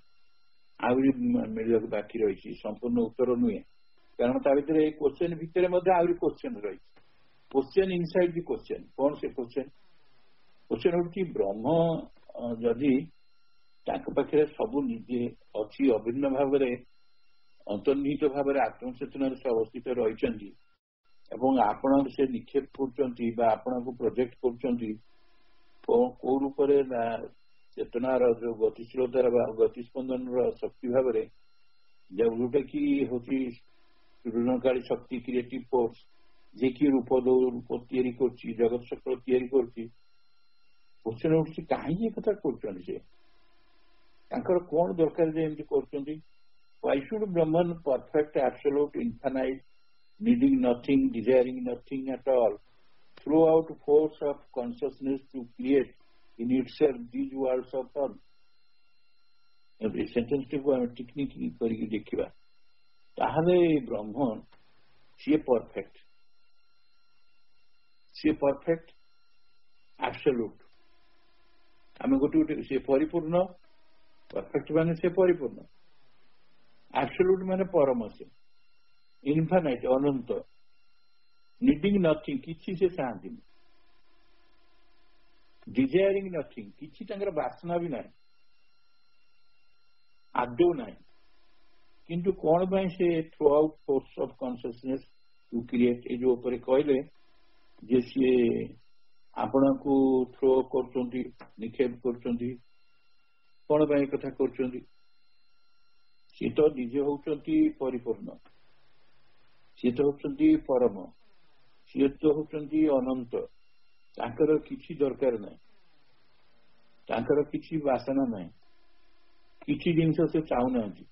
ଆହୁରି ମିଳିବାକୁ ବାକି ରହିଛି, ସମ୍ପୂର୍ଣ୍ଣ ଉତ୍ତର ନୁହେଁ। କାରଣ ତା ଭିତରେ ଏଇ କ୍ୱେଶ୍ଚନ ଭିତରେ ମଧ୍ୟ ଆହୁରି କ୍ୱେଶ୍ଚନ ରହିଛି। କ୍ୱେଶ୍ଚନ ଇନସାଇଡ୍ ଦି କ୍ୱେଶ୍ଚନ। କଣ ସେ କ୍ୱେଶ୍ଚନ? କ୍ୱେଶ୍ଚନ ହଉଛି ବ୍ରହ୍ମ ଯଦି ତାଙ୍କ ପାଖରେ ସବୁ ନିଜେ ଅଛି, ଅଭିନ୍ନ ଭାବରେ ଅନ୍ତର୍ନିହିତ ଭାବରେ ଆତ୍ମଚେତନାରେ ସେ ଅବସ୍ଥିତ ରହିଛନ୍ତି ଏବଂ ଆପଣ ସେ ନିକ୍ଷେପ କରୁଛନ୍ତି ବା ଆପଣଙ୍କୁ ପ୍ରୋଜେକ୍ଟ କରୁଛନ୍ତି କୋଉ ରୂପରେ ନା ଚେତନାର ଯୋଉ ଗତିଶୀଳତାର ବା ଗତିସ୍ପନ୍ଦନର ଶକ୍ତି ଭାବରେ, ଯୋଉଟା କି ହଉଛି ସୃଜନକାରୀ ଶକ୍ତି, କ୍ରିଏଟିଭ ଫୋର୍ସ, ଯିଏକି ରୂପ ତିଆରି କରୁଛି, ଜଗତ ସକଳ ତିଆରି କରୁଛି। କ୍ୱେଶ୍ଚନ ଉଠୁଛି କାହିଁକି ଏ କଥା କରୁଛନ୍ତି? ସେ ତାଙ୍କର କଣ ଦରକାର ଯେ ଏମିତି କରୁଛନ୍ତି? Why should Brahman, perfect, absolute, infinite, needing nothing, desiring nothing at all, throw out force of consciousness to create in itself these worlds of all? ଏ ସେଣ୍ଟେନ୍ସଟିକୁ ଆମେ ଟିକନିକ କରିକି ଦେଖିବା, ତାହେଲେ ବ୍ରହ୍ମ ସିଏ ପରଫେକ୍ଟ, ଆବସଲ୍ୟୁଟ। ଆମେ ଗୋଟେ ସେ ପରିପୂର୍ଣ୍ଣ, ପରଫେକ୍ଟ ମାନେ ସେ ପରିପୂର୍ଣ୍ଣ, ଆବସଲ୍ୟୁଟ ମାନେ ପରମ, ସେ ଇନଫାନାଇଟ, ଅନନ୍ତ, ନିଡିଂ ନଥିଂ, କିଛି ସେ ଚାହାନ୍ତିନି, ଡିଜାୟାରିଂ ନଥିଂ, କିଛି ତାଙ୍କର ବାସନା ବି ନାହିଁ, ଆଦୌ ନାହିଁ। କିନ୍ତୁ କଣ ପାଇଁ ସେ throw out force of consciousness to create, ଏ ଯୋଉ ଉପରେ କହିଲେ ଯେ ସିଏ ଆପଣଙ୍କୁ ଥ୍ରୋ କରୁଛନ୍ତି, ନିକ୍ଷେପ କରୁଛନ୍ତି, କଣ ପାଇଁ କଥା କରୁଛନ୍ତି? ସିଏ ତ ନିଜେ ହଉଛନ୍ତି ପରିପୂର୍ଣ୍ଣ, ସିଏ ତ ହଉଛନ୍ତି ପରମ, ସିଏ ତ ହଉଛନ୍ତି ଅନନ୍ତ। ତାଙ୍କର କିଛି ଦରକାର ନାହିଁ, ତାଙ୍କର କିଛି ବାସନା ନାହିଁ, କିଛି ଜିନିଷ ସେ ଚାହୁଁନାହାନ୍ତି।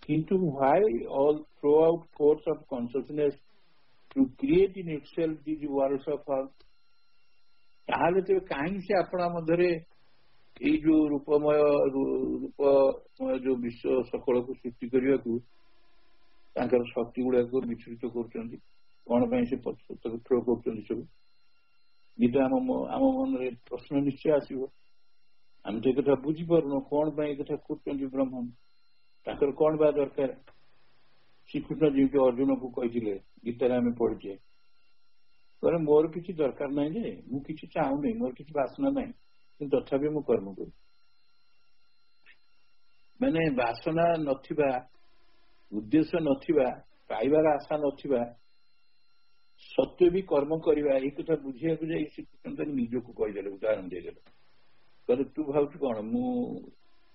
କିନ୍ତୁ why all throw out force of consciousness to create in itself these worlds of all? ତାହେଲେ ତେବେ କାହିଁକି ସେ ଆପଣା ମଧ୍ୟରେ ଏଇ ଯୋଉ ରୂପମୟ ଯୋଉ ବିଶ୍ୱ ସକଳକୁ ସୃଷ୍ଟି କରିବାକୁ ତାଙ୍କର ଶକ୍ତି ଗୁଡାକୁ ବିଚ୍ଛୁରିତ କରୁଛନ୍ତି? କଣ ପାଇଁ ସେ ଥ୍ରୋ କରୁଛନ୍ତି ସବୁ? ଯେଟା ଆମ ମନରେ ପ୍ରଶ୍ନ ନିଶ୍ଚୟ ଆସିବ। ଆମେ ତ ଏ କଥା ବୁଝିପାରୁନୁ, କଣ ପାଇଁ ଏ କଥା କରୁଛନ୍ତି ବ୍ରହ୍ମ, ତାଙ୍କର କଣ ବା ଦରକାର? ଶ୍ରୀକୃଷ୍ଣ ଯେମିତି ଅର୍ଜୁନକୁ କହିଥିଲେ, ଗୀତାରେ ଆମେ ପଢିଛେ, କହିଲେ ମୋର କିଛି ଦରକାର ନାହିଁ ଯେ, ମୁଁ କିଛି ଚାହୁଁନି, ମୋର କିଛି ବାସନା ନାହିଁ, କିନ୍ତୁ ତଥାପି ମୁଁ କର୍ମ କରୁଛି। ମାନେ ବାସନା ନଥିବା, ଉଦ୍ଦେଶ୍ୟ ନଥିବା, ପାଇବାର ଆଶା ନଥିବା ସତ୍ୟ ବି କର୍ମ କରିବା, ଏଇ କଥା ବୁଝିବାକୁ ଯାଇ ଶ୍ରୀକୃଷ୍ଣ ତାକୁ ନିଜକୁ କହିଦେଲେ, ଉଦାହରଣ ଦେଇଦେଲେ। କହିଲେ ତୁ ଭାବୁଛୁ କଣ? ମୁଁ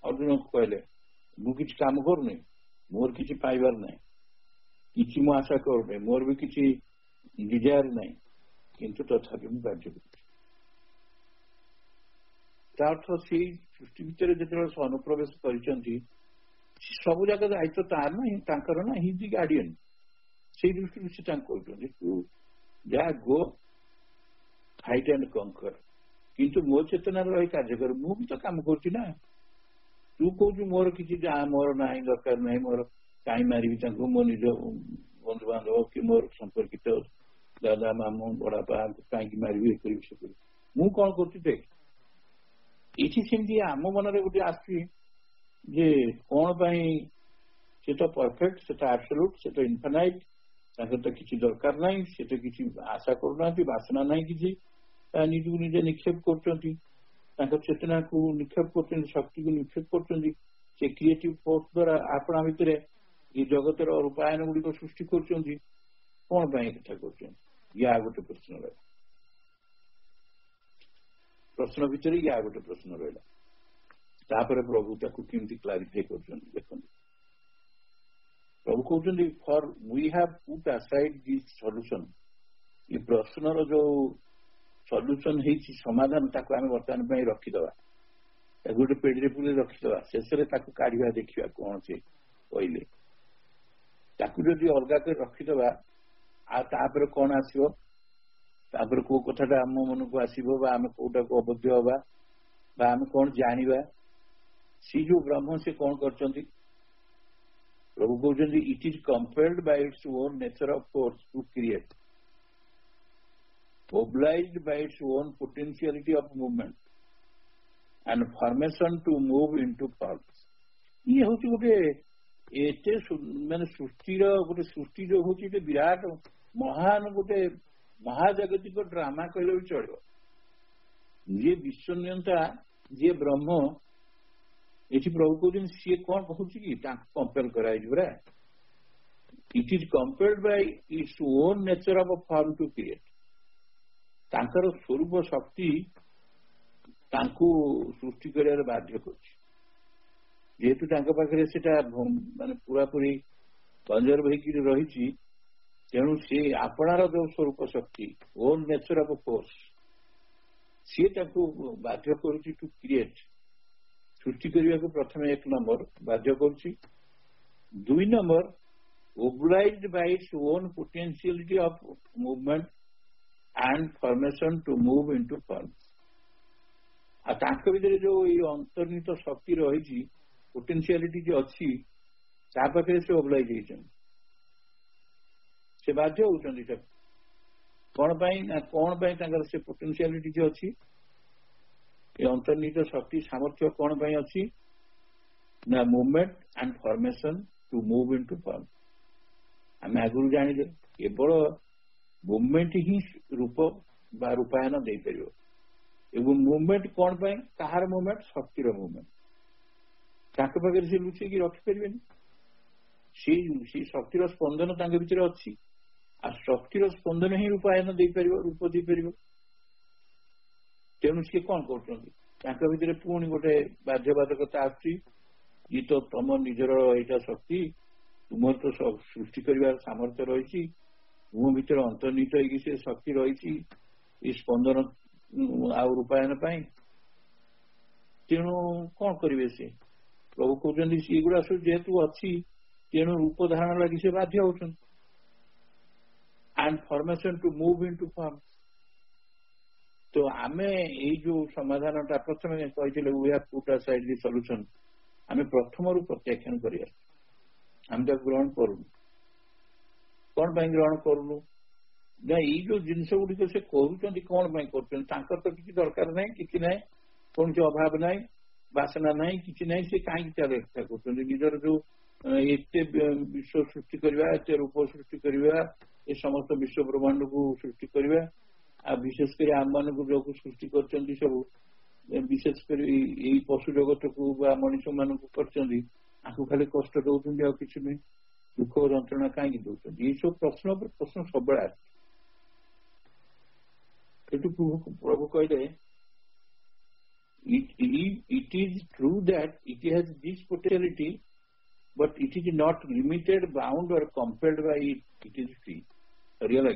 ଅର୍ଜୁନକୁ କହିଲେ ମୁଁ କିଛି କାମ କରୁନି, ମୋର କିଛି ପାଇବାର ନାହିଁ, କିଛି ମୁଁ ଆଶା କରୁନି, ମୋର ବି କିଛି ଡିଜାୟାର ନାହିଁ, କିନ୍ତୁ ତଥାପି ମୁଁ କାର୍ଯ୍ୟ କରୁଛି। ତା ଅର୍ଥ ସେଇ ସୃଷ୍ଟି ଭିତରେ ଯେତେବେଳେ ସେ ଅନୁପ୍ରବେଶ କରିଛନ୍ତି, ସବୁ ଯାକ ଦାୟିତ୍ୱ ତାର ନାହିଁ, ତାଙ୍କର ନା, ହି ଦି ଗାର୍ଡିଆନ। ସେଇ ଦୃଷ୍ଟିରୁ ସେ ତାଙ୍କୁ କହୁଛନ୍ତି ତୁ ଯାହା ଗୋ ଫାଇଟ୍ ଆଣ୍ଡ କଙ୍କର, କିନ୍ତୁ ମୋ ଚେତନାରେ ରହି କାର୍ଯ୍ୟ କର। ମୁଁ ବି ତ କାମ କରୁଛି ନା। ତୁ କହୁଛୁ ମୋର କିଛି ମୋର ନାହିଁ, ଦରକାର ନାହିଁ, ମୋର କାହିଁ ମାରିବି ତାଙ୍କୁ, ମୋ ନିଜ ବନ୍ଧୁବାନ୍ଧବ କି ମୋର ସମ୍ପର୍କିତ ଦାଦା, ମାମୁଁ, ବଡବାପା କାହିଁକି ମାରିବି, ଏ କରିବି, ସେ କରିବି। ମୁଁ କଣ କରୁଛି ଦେଖ। ଏଇଠି ସେମିତି ଆମ ମନରେ ଗୋଟେ ଆସୁଛି ଯେ କଣ ପାଇଁ ସେ ତ ପରଫେକ୍ଟ, ସେଟା ଆବସଲ୍ୟୁଟ, ସେଟା ଇନଫାନାଇଟ, ତାଙ୍କର ତ କିଛି ଦରକାର ନାହିଁ, ସେ ତ କିଛି ଆଶା କରୁନାହାନ୍ତି, ବାସନା ନାହିଁ କିଛି, ନିଜକୁ ନିଜେ ନିକ୍ଷେପ କରୁଛନ୍ତି, ତାଙ୍କ ଚେତନାକୁ ନିକ୍ଷେପ କରୁଛନ୍ତି, ଶକ୍ତିକୁ ନିକ୍ଷେପ କରୁଛନ୍ତି। ସେ କ୍ରିଏଟିଭ ଫୋର୍ସ ଦ୍ୱାରା ଆପଣା ଭିତରେ ଏ ଜଗତର ରୂପାୟନ ଗୁଡିକ ସୃଷ୍ଟି କରୁଛନ୍ତି। କଣ ପାଇଁ କଥା କରୁଛନ୍ତି? ୟା ଗୋଟେ ପ୍ରଶ୍ନ ରହିଲା, ପ୍ରଶ୍ନ ଭିତରେ ୟା ଗୋଟେ ପ୍ରଶ୍ନ ରହିଲା। ତାପରେ ପ୍ରଭୁ ତାକୁ କେମିତି କ୍ଲାରିଫାଇ କରୁଛନ୍ତି ଦେଖନ୍ତୁ। ପ୍ରଭୁ କହୁଛନ୍ତି for we have put aside this solution, ଏ ପ୍ରଶ୍ନର ଯୋଉ ସଲ୍ୟୁସନ ହେଇଛି, ସମାଧାନ, ତାକୁ ଆମେ ବର୍ତ୍ତମାନ ପାଇଁ ରଖିଦବା, ତାକୁ ଗୋଟେ ପେଡିରେ ପୁରେଇ ରଖିଦବା, ଶେଷରେ ତାକୁ କାଢିବା, ଦେଖିବା କଣ ସେ କହିଲେ। ତାକୁ ଯଦି ଅଲଗା କରି ରଖିଦବା ଆଉ ତାପରେ କଣ ଆସିବ, ତାପରେ କୋଉ କଥାଟା ଆମ ମନକୁ ଆସିବ ବା ଆମେ କୋଉଟାକୁ ଅବଦ୍ଧ ହବା ବା ଆମେ କଣ ଜାଣିବା। ସେ ଯୋଉ ବ୍ରହ୍ମ ସେ କଣ କରିଛନ୍ତି, ପ୍ରଭୁ କହୁଛନ୍ତି it is compelled by its own nature of force to create, obliged by its own potentiality of movement and formation to move into form। ଇଏ ହଉଛି ଗୋଟେ ଏତେ ମାନେ ସୃଷ୍ଟିର ଗୋଟେ ସୃଷ୍ଟି ଯୋଉ ହଉଛି ଗୋଟେ ବିରାଟ ମହାନ ଗୋଟେ ମହାଜାଗତିକ ଡ୍ରାମା କହିଲେ ବି ଚଳିବ। ଯିଏ ବିଶ୍ୱନିୟନ୍ତା ଯିଏ ବ୍ରହ୍ମ, ଏଠି ପ୍ରଭୁ କହୁଛନ୍ତି ସିଏ କଣ କହୁଛି କି ତାଙ୍କୁ କମ୍ପେଲ କରାଯାଇଛି ପରା। It is compelled by its own nature of form to create. ତାଙ୍କର ସ୍ୱରୂପ ଶକ୍ତି ତାଙ୍କୁ ସୃଷ୍ଟି କରିବାରେ ବାଧ୍ୟ କରୁଛି, ଯେହେତୁ ତାଙ୍କ ପାଖରେ ସେଟା ମାନେ ପୁରାପୁରି କଞ୍ଜର୍ଭ ହେଇକି ରହିଛି। ତେଣୁ ସେ ଆପଣାର ଯୋଉ ସ୍ୱରୂପ ଶକ୍ତି ଓନ୍ ନେଚର ଅଫ ଫୋର୍ସ ସିଏ ତାଙ୍କୁ ବାଧ୍ୟ କରୁଛି ଟୁ କ୍ରିଏଟ, ସୃଷ୍ଟି କରିବାକୁ ପ୍ରଥମେ 1 ନମ୍ବର ବାଧ୍ୟ କରୁଛି। 2 number obliged by its own potentiality of movement and formation to move into form। ଆଉ ତାଙ୍କ ଭିତରେ ଯୋଉ ଏଇ ଅନ୍ତର୍ନିହିତ ଶକ୍ତି ରହିଛି, ପୋଟେନ୍ସିଆଲିଟି ଯେ ଅଛି, ତା ପାଖରେ ସେ ଓବଲାଇଜ ହେଇଛନ୍ତି, ସେ ବାଧ୍ୟ ହଉଛନ୍ତି। କଣ ପାଇଁ ନା କଣ ପାଇଁ ତାଙ୍କର ସେ ପୋଟେନ୍ସିଆଲିଟି ଯେ ଅଛି, ଏ ଅନ୍ତର୍ନିହିତ ଶକ୍ତି ସାମର୍ଥ୍ୟ କଣ ପାଇଁ ଅଛି ନା movement and formation to move into form. ଆମେ ଆଗରୁ ଜାଣିଲେ କେବଳ ମୁଭମେଣ୍ଟ ହିଁ ରୂପ ବା ରୂପାୟନ ଦେଇପାରିବ। ଏବଂ ମୁଭମେଣ୍ଟ କଣ ପାଇଁ, କାହାର ମୁଭମେଣ୍ଟ, ଶକ୍ତିର ମୁଭମେଣ୍ଟ। ତାଙ୍କ ପାଖରେ ସେ ଲୁଚେଇକି ରଖିପାରିବେନି, ସେଇ ଶକ୍ତିର ସ୍ପନ୍ଦନ ତାଙ୍କ ଭିତରେ ଅଛି। ଆଉ ଶକ୍ତିର ସ୍ପନ୍ଦନ ହିଁ ରୂପାୟନ ଦେଇପାରିବ, ରୂପ ଦେଇପାରିବ। ତେଣୁ ସିଏ କଣ କରୁଛନ୍ତି, ତାଙ୍କ ଭିତରେ ପୁଣି ଗୋଟେ ବାଧ୍ୟବାଧକତା ଆସୁଛି। ଇଏ ତ ତମ ନିଜର ଏଇଟା ଶକ୍ତି, ତୁମର ତ ସୃଷ୍ଟି କରିବାର ସାମର୍ଥ୍ୟ ରହିଛି, ତୁମ ଭିତରେ ଅନ୍ତର୍ନିହିତ ହେଇକି ସେ ଶକ୍ତି ରହିଛି ଏଇ ସ୍ପନ୍ଦନ ଆଉ ରୂପାୟନ ପାଇଁ। ତେଣୁ କଣ କରିବେ ସେ, ପ୍ରଭୁ କହୁଛନ୍ତି ସେଗୁଡା ସବୁ ଯେହେତୁ ଅଛି, ତେଣୁ ରୂପ ଧାରଣ ଲାଗି ସେ ବାଧ୍ୟ ହଉଛନ୍ତି। And formation to move into form. ତ ଆମେ ଏଇ ଯୋଉ ସମାଧାନଟା ପ୍ରଥମେ କହିଥିଲେ we have put aside the solution, ଆମେ ପ୍ରଥମରୁ ପ୍ରତ୍ୟାଖ୍ୟାନ କରିବା, ଆମେ ତାକୁ ଗ୍ରହଣ କରୁନୁ। କଣ ପାଇଁ ଗ୍ରହଣ କରୁନୁ ନା ଏଇ ଯୋଉ ଜିନିଷ ଗୁଡିକ ସେ କରୁଛନ୍ତି କଣ ପାଇଁ କରୁଛନ୍ତି, ତାଙ୍କର ତ କିଛି ଦରକାର ନାହିଁ, କିଛି ନାହିଁ, କୌଣସି ଅଭାବ ନାହିଁ, ବାସନା ନାହିଁ, କିଛି ନାହିଁ। ସେ କାହିଁକି ତାର ଇଚ୍ଛା କରୁଛନ୍ତି ନିଜର ଯୋଉ ଏତେ ବିଶ୍ୱ ସୃଷ୍ଟି କରିବା, ଏତେ ରୂପ ସୃଷ୍ଟି କରିବା, ଏ ସମସ୍ତ ବିଶ୍ୱ ବ୍ରହ୍ମାଣ୍ଡକୁ ସୃଷ୍ଟି କରିବା, ଆଉ ବିଶେଷ କରି ଆମମାନଙ୍କୁ ଯୋଉ ସୃଷ୍ଟି କରିଛନ୍ତି ସବୁ, ବିଶେଷ କରି ଏଇ ପଶୁ ଜଗତକୁ ବା ମଣିଷ ମାନଙ୍କୁ କରିଛନ୍ତି, ତାଙ୍କୁ ଖାଲି କଷ୍ଟ ଦଉଛନ୍ତି, ଆଉ କିଛି ନାହିଁ। ଦୁଃଖ ଯନ୍ତ୍ରଣା କାହିଁକି ଦଉଛନ୍ତି, ଏଇସବୁ ପ୍ରଶ୍ନ ଉପରେ ପ୍ରଶ୍ନ ସବୁବେଳେ ଆସୁଛି। ସେଠୁ ପ୍ରଭୁ କହିଲେ it is true that it has this potentiality, but it is not limited, bound or compelled by it, it is free। ସରିଗଲା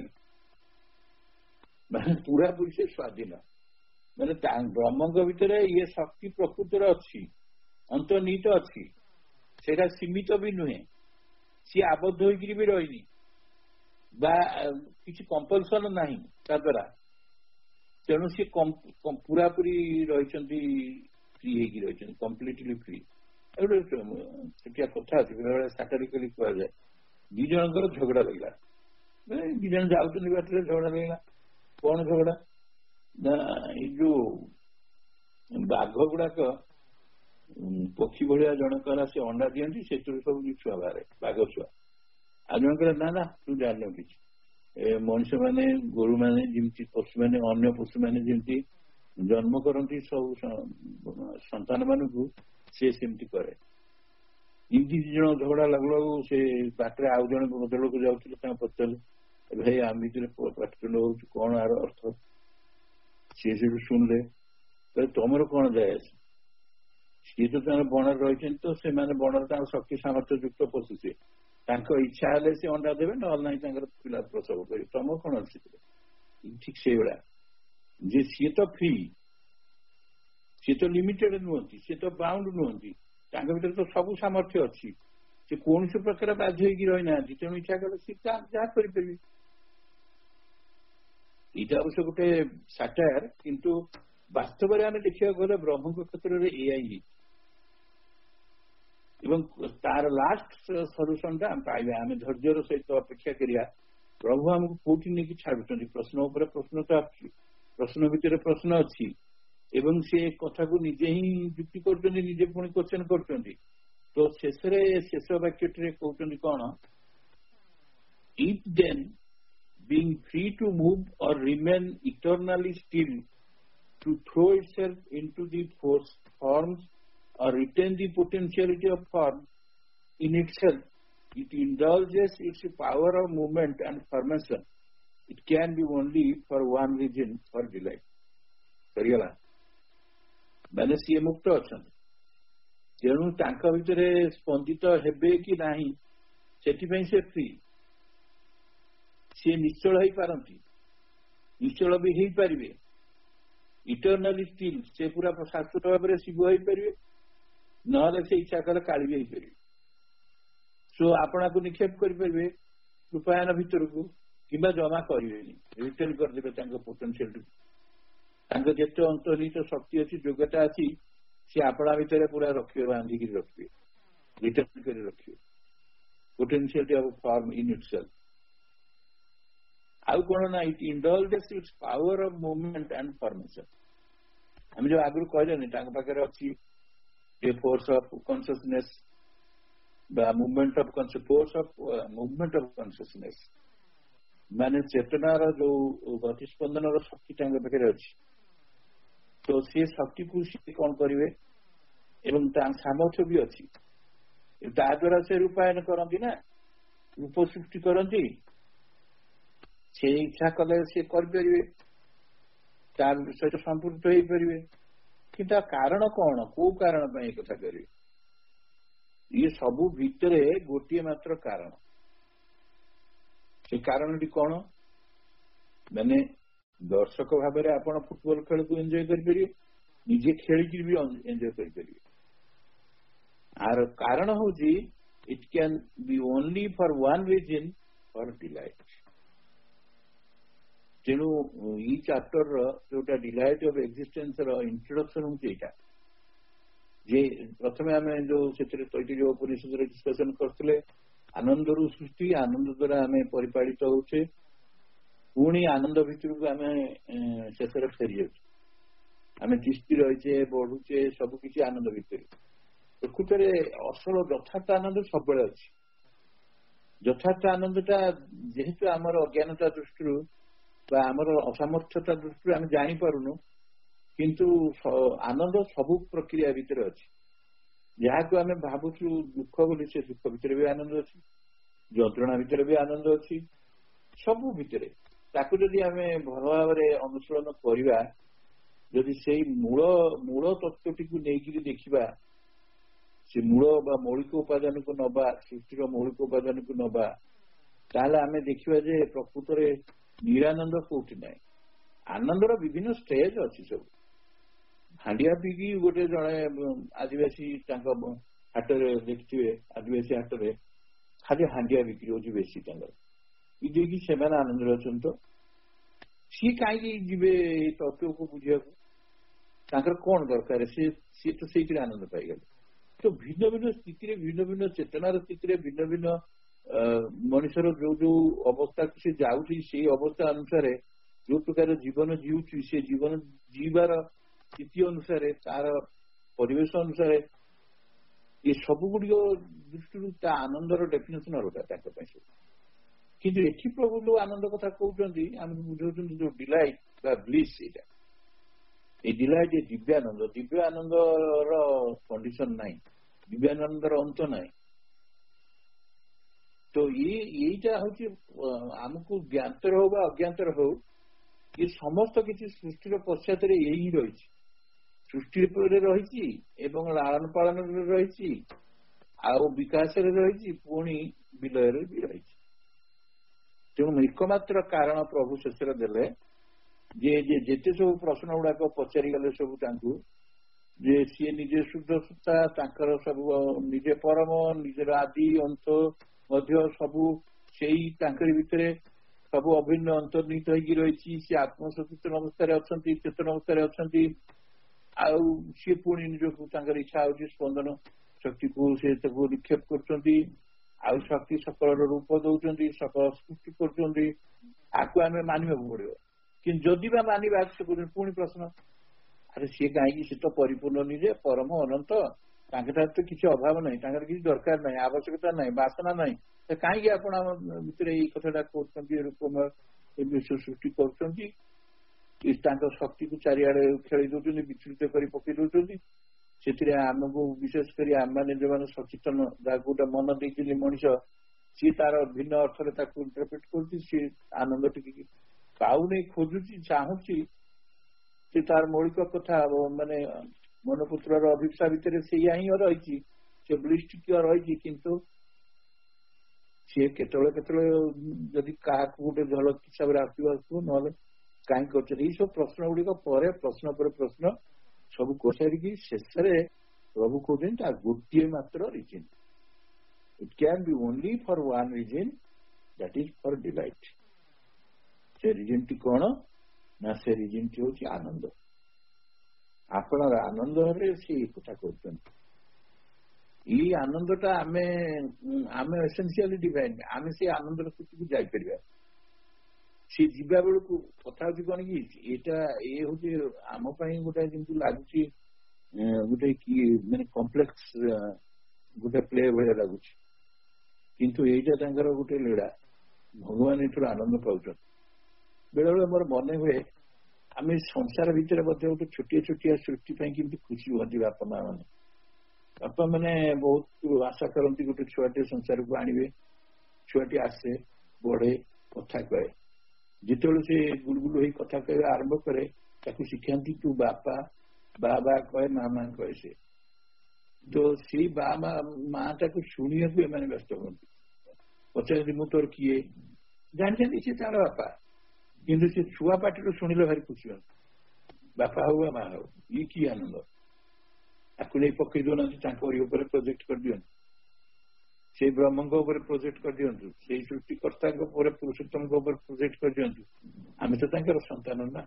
ମାନେ ପୁରାପୁରି ସେ ସ୍ୱାଧୀନ। ମାନେ ବ୍ରହ୍ମଙ୍କ ଭିତରେ ଇଏ ଶକ୍ତି ପ୍ରକୃତରେ ଅଛି, ଅନ୍ତର୍ନିହିତ ଅଛି, ସେଇଟା ସୀମିତ ବି ନୁହେଁ, ସିଏ ଆବଦ୍ଧ ହୋଇକରି ବି ରହିନି ବା କିଛି କମ୍ପଲସନ ନାହିଁ ତା ଦ୍ୱାରା। ତେଣୁ ସିଏ ପୁରାପୁରି ରହିଛନ୍ତି, ଫ୍ରି ହେଇକି ରହିଛନ୍ତି, କମ୍ପ୍ଲିଟଲି ଫ୍ରି। ଗୋଟେ ଛୋଟିଆ କଥା ଅଛି, ବେଳେବେଳେ ସାଟାରିକାଲି କୁହାଯାଏ, 2 ଜଣଙ୍କର ଝଗଡା ଲାଗିଲା, 2 ଜଣ ଯାଉଛନ୍ତି ବାଟରେ, ଝଗଡା ଲାଗିଲା। କଣ ଝଗଡା ନା ଏଇ ଯୋଉ ବାଘ ଗୁଡାକ ପକ୍ଷୀ ଭଳିଆ ଜଣଙ୍କର ସେ ଅଣ୍ଡା ଦିଅନ୍ତି, ସେଥିରୁ ସବୁ ଛୁଆ ବାହାରେ, ବାଘ ଛୁଆ। ଆଉ ଜଣଙ୍କର ନା ନା ତୁ ଜାଣିନ କିଛି, ମଣିଷ ମାନେ, ଗୋରୁ ମାନେ ଯେମିତି, ପଶୁମାନେ, ଅନ୍ୟ ପଶୁମାନେ ଯେମିତି ଜନ୍ମ କରନ୍ତି ସବୁ ସନ୍ତାନ ମାନଙ୍କୁ, ସେ ସେମିତି କରେ। ଏମିତି 2 ଜଣ ଝଗଡା ଲାଗୁ ସେ ବାଟରେ ଆଉ ଜଣେ ଭଦ୍ରଲୋକ ଯାଉଥିଲେ, ତାଙ୍କ ପଚାରିଲେ ଭାଇ ଆମ ଭିତରେ ପାଟିତୁଣ୍ଡ ହଉଛି, କଣ ଆର ଅର୍ଥ? ସିଏ ସେଠୁ ଶୁଣିଲେ, ତମର କଣ ଯାଏ ଆସେ, ସିଏ ତ ତାଙ୍କର ବଣରେ ରହିଛନ୍ତି, ତ ସେମାନେ ବଣରେ ତାଙ୍କ ଶକ୍ତି ସାମର୍ଥ୍ୟ ଯୁକ୍ତ ପଶୁଛି, ତାଙ୍କ ଇଚ୍ଛା ହେଲେ ସେ ଅଣ୍ଡା ଦେବେ, ନହେଲେ ନାହିଁ ତାଙ୍କର ପିଲା ପ୍ରସବ କରିବେ, ତମର କଣ ଅଛି? ଠିକ ସେଇଭଳିଆ ଯେ ସିଏ ତ ଫ୍ରି, ସିଏ ତ ଲିମିଟେଡ ନୁହନ୍ତି, ସିଏ ତ ବାଉଣ୍ଡ ନୁହନ୍ତି, ତାଙ୍କ ଭିତରେ ତ ସବୁ ସାମର୍ଥ୍ୟ ଅଛି, ସେ କୌଣସି ପ୍ରକାର ବାଧ୍ୟ ହେଇକି ରହିନାହାନ୍ତି, ତେଣୁ ଇଚ୍ଛା କଲେ ସେ ଯାହା କରିପାରିବେ। ଏଇଟା ଅବଶ୍ୟ ଗୋଟେ ସାଟାୟାର, କିନ୍ତୁ ବାସ୍ତବରେ ଆମେ ଦେଖିବାକୁ ଗଲେ ବ୍ରହ୍ମଙ୍କ କ୍ଷେତ୍ରରେ ଏଇଆ ହିଁ ହେଇଛି। ଏବଂ ତାର ଲାଷ୍ଟ ସଲ୍ୟୁସନ ଟା ଆମେ ପାଇବା। ଆମେ ଧୈର୍ଯ୍ୟର ସହିତ ଅପେକ୍ଷା କରିବା ପ୍ରଭୁ ଆମକୁ କୋଉଠି ନେଇକି ଛାଡୁଛନ୍ତି। ପ୍ରଶ୍ନ ଉପରେ ପ୍ରଶ୍ନ ତ ଆସୁଛି, ପ୍ରଶ୍ନ ଭିତରେ ପ୍ରଶ୍ନ ଅଛି, ଏବଂ ସେ କଥାକୁ ନିଜେ ହିଁ ଯୁକ୍ତି କରୁଛନ୍ତି, ନିଜେ ପୁଣି କ୍ୱେଶ୍ଚନ କରୁଛନ୍ତି। ତ ଶେଷରେ ଶେଷ ବାକ୍ୟଟିରେ କହୁଛନ୍ତି କଣ, if then being free to move or remain eternally still, to throw itself into the forms or retain the potentiality of form in itself, it indulges its power of movement and formation. It can be only for one reason, for delight. ସରିଗଲା, ମାନେ ସିଏ ମୁକ୍ତ ଅଛନ୍ତି, ତେଣୁ ତାଙ୍କ ଭିତରେ ସ୍ପନ୍ଦିତ ହେବେ କି ନାହିଁ ସେଥିପାଇଁ ସେ ଫ୍ରି। ସିଏ ନିଶ୍ଚଳ ହେଇପାରନ୍ତି, ନିଶ୍ଚଳ ବି ହେଇପାରିବେ, ଇଟରନାଲି ଷ୍ଟିଲ୍, ସେ ପୁରା ଶାଶ୍ୱତ ଭାବରେ ଶିବ ହେଇପାରିବେ, ନହେଲେ ସେ ଇଚ୍ଛା କଲେ କାଳି ବି ହେଇପାରିବେ। ସୋ ଆପଣାକୁ ନିକ୍ଷେପ କରିପାରିବେ ରୂପାୟନ ଭିତରକୁ, କିମ୍ବା ଜମା କରିବେନି, ରିଟର୍ନ କରିଦେବେ ତାଙ୍କ ପୋଟେନସିଆଲ। ତାଙ୍କ ଯେତେ ଅନ୍ତର୍ନିହିତ ଶକ୍ତି ଅଛି, ଯୋଗ୍ୟତା ଅଛି, ସେ ଆପଣା ଭିତରେ ପୁରା ରଖିବେ, ବାନ୍ଧିକି ରଖିବେ, ରିଟର୍ନ କରି ରଖିବେ potentiality of form in itself. ଆଉ କଣ ନା, it indulges its power of movement and formation. ଆମେ ଯୋଉ ଆଗରୁ କହିଲେନି ତାଙ୍କ ପାଖରେ ଅଛି ଏ ଫୋର୍ସ ଅଫ କନସିୟସନେସ୍ ବା movement of force of movement of consciousness, ମାନେ ଚେତନାର ଯୋଉ ଗତିସ୍ପନ୍ଦନର ଶକ୍ତି ତାଙ୍କ ପାଖରେ ଅଛି। ତ ସେ ଶକ୍ତିକୁ ସେ କଣ କରିବେ, ଏବଂ ତା ସାମର୍ଥ୍ୟ ବି ଅଛି, ତା ଦ୍ଵାରା ସେ ରୂପାୟନ କରନ୍ତି ନା, ରୂପ ସୃଷ୍ଟି କରନ୍ତି। ସେ ଇଚ୍ଛା କଲେ ସେ କରିପାରିବେ, ତା ସହିତ ସମ୍ପୃକ୍ତ ହେଇପାରିବେ। କିନ୍ତୁ କାରଣ କଣ, କୋଉ କାରଣ ପାଇଁ ଏ କଥା କରିବେ? ଇଏ ସବୁ ଭିତରେ ଗୋଟିଏ ମାତ୍ର କାରଣ। ସେ କାରଣଟି କଣ, ମାନେ ଦର୍ଶକ ଭାବରେ ଆପଣ ଫୁଟବଲ ଖେଳକୁ ଏନ୍ଜୟ କରିପାରିବେ, ନିଜେ ଖେଳିକି ବି ଏନ୍ଜୟ କରିପାରିବେ। ଆର କାରଣ ହଉଛି, it can be only for one reason, for delight. ତେଣୁ ଏଇ ଚାପ୍ଟରର ଯୋଉଟା ଡିଲାଇଟ୍ ଅଫ ଏକ୍ସିଷ୍ଟେନ୍ସର ଇଣ୍ଟ୍ରୋଡକ୍ସନ ହଉଛି ଏଇଟା, ଯେ ପ୍ରଥମେ ଆମେ ଯୋଉ ସେଥିରେ ତୈତ୍ତିରୀୟ ଉପନିଷଦରେ ଡିସ୍କସନ କରୁଥିଲେ, ଆନନ୍ଦରୁ ସୃଷ୍ଟି, ଆନନ୍ଦ ଦ୍ଵାରା ଆମେ ପରିପାଳିତ ହଉଛେ, ପୁଣି ଆନନ୍ଦ ଭିତରକୁ ଆମେ ଶେଷରେ ଫେରିଯାଉଛେ। ଆମେ ତିଷ୍ଠି ରହିଛେ, ବଢୁଛେ, ସବୁ କିଛି ଆନନ୍ଦ ଭିତରେ। ପ୍ରକୃତରେ ଅସଲ ଯଥାର୍ଥ ଆନନ୍ଦ ସବୁବେଳେ ଅଛି। ଯଥାର୍ଥ ଆନନ୍ଦଟା ଯେହେତୁ ଆମର ଅଜ୍ଞାନତା ଦୃଷ୍ଟିରୁ ବା ଆମର ଅସାମର୍ଥ୍ୟତା ଦୃଷ୍ଟିରୁ ଆମେ ଜାଣିପାରୁନୁ, କିନ୍ତୁ ଆନନ୍ଦ ସବୁ ପ୍ରକ୍ରିୟା ଭିତରେ ଅଛି। ଯାହାକୁ ଆମେ ଭାବୁଛୁ ଦୁଃଖ ବୋଲି, ସେ ଦୁଃଖ ଭିତରେ ବି ଆନନ୍ଦ ଅଛି, ଯନ୍ତ୍ରଣା ଭିତରେ ବି ଆନନ୍ଦ ଅଛି, ସବୁ ଭିତରେ। ତାକୁ ଯଦି ଆମେ ଭଲ ଭାବରେ ଅନୁଶୀଳନ କରିବା, ଯଦି ସେଇ ମୂଳ ତତ୍ତ୍ୱଟିକୁ ନେଇକିରି ଦେଖିବା, ସେ ମୂଳ ବା ମୌଳିକ ଉପାଦାନକୁ ନବା, ସୃଷ୍ଟିର ମୌଳିକ ଉପାଦାନକୁ ନବା, ତାହେଲେ ଆମେ ଦେଖିବା ଯେ ପ୍ରକୃତରେ ନିରାନନ୍ଦ କୋଉଠି ନାହିଁ। ଆନନ୍ଦର ବିଭିନ୍ନ ଷ୍ଟେଜ ଅଛି ସବୁ। ହାଣ୍ଡିଆ ପିଇକି ଗୋଟେ ଜଣେ ଆଦିବାସୀ ତାଙ୍କ ହାଟରେ ଦେଖିଥିବେ, ଆଦିବାସୀ ହାଟରେ ଖାଲି ହାଣ୍ଡିଆ ବିକ୍ରି ହଉଛି ବେଶୀ ତାଙ୍କର, ଦେଇକି ସେମାନେ ଆନନ୍ଦରେ ଅଛନ୍ତି। ତ ସିଏ କାହିଁକି ଯିବେ ଏଇ ତତ୍ତ୍ୱକୁ ବୁଝିବାକୁ? ତାଙ୍କର କଣ ଦରକାର? ସିଏ ତ ସେଇଥିରେ ଆନନ୍ଦ ପାଇଗଲେ। ତ ଭିନ୍ନ ଭିନ୍ନ ସ୍ଥିତିରେ, ଭିନ୍ନ ଭିନ୍ନ ଚେତନାର ସ୍ଥିତିରେ, ଭିନ୍ନ ଭିନ୍ନ ମଣିଷର ଯୋଉ ଯୋଉ ଅବସ୍ଥାକୁ ସେ ଯାଉଛି, ସେଇ ଅବସ୍ଥା ଅନୁସାରେ ଯୋଉ ପ୍ରକାର ଜୀବନ ଜିଉଛୁ, ସେ ଜୀବନ ଯିବାର ସ୍ଥିତି ଅନୁସାରେ, ତାର ପରିବେଶ ଅନୁସାରେ, ଏ ସବୁ ଗୁଡିକ ଦୃଷ୍ଟିରୁ ତା ଆନନ୍ଦର ଡେଫିନେସନ ଅଲଗା ତାଙ୍କ ପାଇଁ ସବୁ। କିନ୍ତୁ ଏଠି ପ୍ରଭୁ ଯୋଉ ଆନନ୍ଦ କଥା କହୁଛନ୍ତି, ଆମକୁ ବୁଝାଉଛନ୍ତି ଯୋଉ ଡିଲାଇଟ୍ ବା ବ୍ଲିସ୍, ଏଇଟା এই ডিলাইট, এই ଦିବ୍ୟାନନ୍ଦ, ଦିବ୍ୟ ଆନନ୍ଦର କଣ୍ଡିସନ ନାହିଁ, ଦିବ୍ୟାନନ୍ଦର ଅନ୍ତ ନାହିଁ। ତ ଏଇଟା ହଉଛି ଆମକୁ ଜ୍ଞାତରେ ହଉ ବା ଅଜ୍ଞାତରେ ହଉ, ଏ ସମସ୍ତ କିଛି ସୃଷ୍ଟିର ପଶ୍ଚାତରେ ଏଇ ହିଁ ରହିଛି। ସୃଷ୍ଟି ଉପରେ ରହିଛି, ଏବଂ ଲାଳନ ପାଳନରେ ରହିଛି, ଆଉ ବିକାଶରେ ରହିଛି, ପୁଣି ବିଲୟରେ ବି ରହିଛି। ତେଣୁ ଏକମାତ୍ର କାରଣ ପ୍ରଭୁ ଶେଷରେ ଦେଲେ, ଯେ ଯେତେ ସବୁ ପ୍ରଶ୍ନ ଗୁଡାକ ପଚାରିଗଲେ ସବୁ ତାଙ୍କୁ, ଯେ ସିଏ ନିଜେ ଶୁଦ୍ଧ ସତ୍ତା, ତାଙ୍କର ସବୁ ନିଜେ ପରମ, ନିଜର ଆଦି ଅନ୍ତ ମଧ୍ୟ ସବୁ ସେଇ ତାଙ୍କରି ଭିତରେ ସବୁ ଅଭିନ୍ନ ଅନ୍ତର୍ନିହିତ ହେଇକି ରହିଛି। ସେ ଆତ୍ମସଚେତନ ଅବସ୍ଥାରେ ଅଛନ୍ତି, ଚେତନ ଅବସ୍ଥାରେ ଅଛନ୍ତି। ଆଉ ସିଏ ପୁଣି ନିଜକୁ ତାଙ୍କର ଇଚ୍ଛା ହଉଛି ସ୍ପନ୍ଦନ ଶକ୍ତିକୁ ସେ ତାକୁ ନିକ୍ଷେପ କରୁଛନ୍ତି। ଆଉ ଶକ୍ତି ସକଳର ରୂପ ଦଉଛନ୍ତି, ସକଳ ସୃଷ୍ଟି କରୁଛନ୍ତି। ଆକୁ ଆମେ ମାନିବାକୁ ପଡିବ। କିନ୍ତୁ ଯଦି ବା ମାନିବା ସେ ପୁଣି ପ୍ରଶ୍ନ, ଆରେ ସିଏ କାହିଁକି, ସେ ତ ପରିପୂର୍ଣ୍ଣ ନିଜେ ପରମ ଅନନ୍ତ, ତାଙ୍କଠାରେ ତ କିଛି ଅଭାବ ନାହିଁ, ତାଙ୍କର କିଛି ଦରକାର ନାହିଁ, ଆବଶ୍ୟକତା ନାହିଁ, ବାସନା ନାହିଁ, କାହିଁକି ଆପଣ ଆମ ଭିତରେ ଏଇ କଥାଟା କରୁଛନ୍ତି, ରୂପମୟ ଏ ବିଶ୍ୱ ସୃଷ୍ଟି କରୁଛନ୍ତି, ତାଙ୍କ ଶକ୍ତିକୁ ଚାରିଆଡେ ଖେଳି ଦଉଛନ୍ତି, ବିଚଳିତ କରି ପକେଇ ଦଉଛନ୍ତି। ସେଥିରେ ଆମକୁ ବିଶେଷ କରି ଆମମାନେ ଯୋଉମାନେ ସଚେତନ, ଯାହାକୁ ଗୋଟେ ମନ ଦେଇଛନ୍ତି ମଣିଷ, ସିଏ ତାର ଭିନ୍ନ ଅର୍ଥରେ ତାକୁ ଇଣ୍ଟରପ୍ରେଟ କରୁଛି। ସିଏ ଆନନ୍ଦ ଟିକେ ପାଉନି, ଖୋଜୁଛି, ଚାହୁଁଛି। ସେ ତାର ମୌଳିକ କଥା ମାନେ ମନପୁତ୍ରର ଅଭିପ୍ସା ଭିତରେ ସେଇଆ ହିଁ ରହିଛି, ସେ ବ୍ଲିସ୍ ଟିକେ ରହିଛି। କିନ୍ତୁ ସିଏ କେତେବେଳେ କେତେବେଳେ ଯଦି କାହାକୁ ଗୋଟେ ଝଲକ ହିସାବରେ ଆସିବ, ନହେଲେ କାହିଁକି କରୁଛନ୍ତି। ଏଇ ସବୁ ପ୍ରଶ୍ନ ଗୁଡିକ ପରେ ପ୍ରଶ୍ନ ପରେ ପ୍ରଶ୍ନ ସବୁ କରିସାରିକି ଶେଷରେ ପ୍ରଭୁ କହୁଛନ୍ତି ତା ଗୋଟିଏ ମାତ୍ର reason, eat can be only for one reason, that is for delight. ସେ ରିଜିନ୍ଟି କଣ ନା, ସେ ରିଜିନ୍ଟି ହଉଛି ଆନନ୍ଦ। ଆପଣର ଆନନ୍ଦ ହେଲେ ସେ ଏ କଥା କରୁଛନ୍ତି। ଏଇ ଆନନ୍ଦଟା ଆମେ ଏସେନ୍ସିଆଲି ଡିଭାଇନ୍, ଆମେ ସେ ଆନନ୍ଦର ସ୍ଥିତିକୁ ଯାଇପାରିବା। ସେ ଯିବା ବେଳକୁ କଥା ହଉଛି କଣ କି, ଏଇଟା ଇଏ ହଉଛି ଆମ ପାଇଁ ଗୋଟେ ଯେମିତି ଲାଗୁଛି ଗୋଟେ କି ମାନେ କମ୍ପ୍ଲେକ୍ସ ଗୋଟେ ପ୍ଲେ ଭଳିଆ ଲାଗୁଛି, କିନ୍ତୁ ଏଇଟା ତାଙ୍କର ଗୋଟେ ଲୀଳା। ଭଗବାନ ଏଥିରୁ ଆନନ୍ଦ ପାଉଛନ୍ତି। ବେଳେ ବେଳେ ମୋର ମନେ ହୁଏ, ଆମେ ସଂସାର ଭିତରେ ମଧ୍ୟ ଗୋଟେ ଛୋଟିଆ ଛୋଟିଆ ସୃଷ୍ଟି ପାଇଁ କେମିତି ଖୁସି ହୁଅନ୍ତି ବାପା ମା ମାନେ। ବାପା ମାନେ ବହୁତ ଆଶା କରନ୍ତି ଗୋଟେ ଛୁଆଟେ ସଂସାରକୁ ଆଣିବେ, ଛୁଆଟି ଆସେ, ବଢେ, କଥା କହେ। ଯେତେବେଳେ ସେ ଗୁଲଗୁଲ ହେଇ କଥା କହିବା ଆରମ୍ଭ କରେ, ତାକୁ ଶିଖାନ୍ତି ତୁ ବାପା, ବାବା କହେ, ମାମା କହେ। ସେ ତ ସେଇ ବାବା ମା ତାକୁ ଶୁଣିବାକୁ ଏମାନେ ବ୍ୟସ୍ତ ହୁଅନ୍ତି। ପଚାରନ୍ତି ମୁଁ ତୋର କିଏ, ଜାଣିଛନ୍ତି ସେ ତାର ବାପା, କିନ୍ତୁ ସେ ଛୁଆ ପାଟିରୁ ଶୁଣିଲେ ଭାରି ଖୁସି ହୁଅନ୍ତି। ବାପା ହଉ ବା ମା ହଉ, ଇଏ କି ଆନନ୍ଦ। ତାକୁ ନେଇ ପକେଇ ଦଉନାହାନ୍ତି, ତାଙ୍କ ଉପରେ ପ୍ରୋଜେକ୍ଟ କରିଦିଅନ୍ତୁ, ସେଇ ବ୍ରହ୍ମଙ୍କ ଉପରେ ପ୍ରୋଜେକ୍ଟ କରିଦିଅନ୍ତୁ, ସେଇ ସୃଷ୍ଟିକର୍ତ୍ତାଙ୍କ ଉପରେ, ପୁରୁଷୋତ୍ତମଙ୍କ ଉପରେ ପ୍ରୋଜେକ୍ଟ କରିଦିଅନ୍ତୁ। ଆମେ ତ ତାଙ୍କର ସନ୍ତାନ ନା।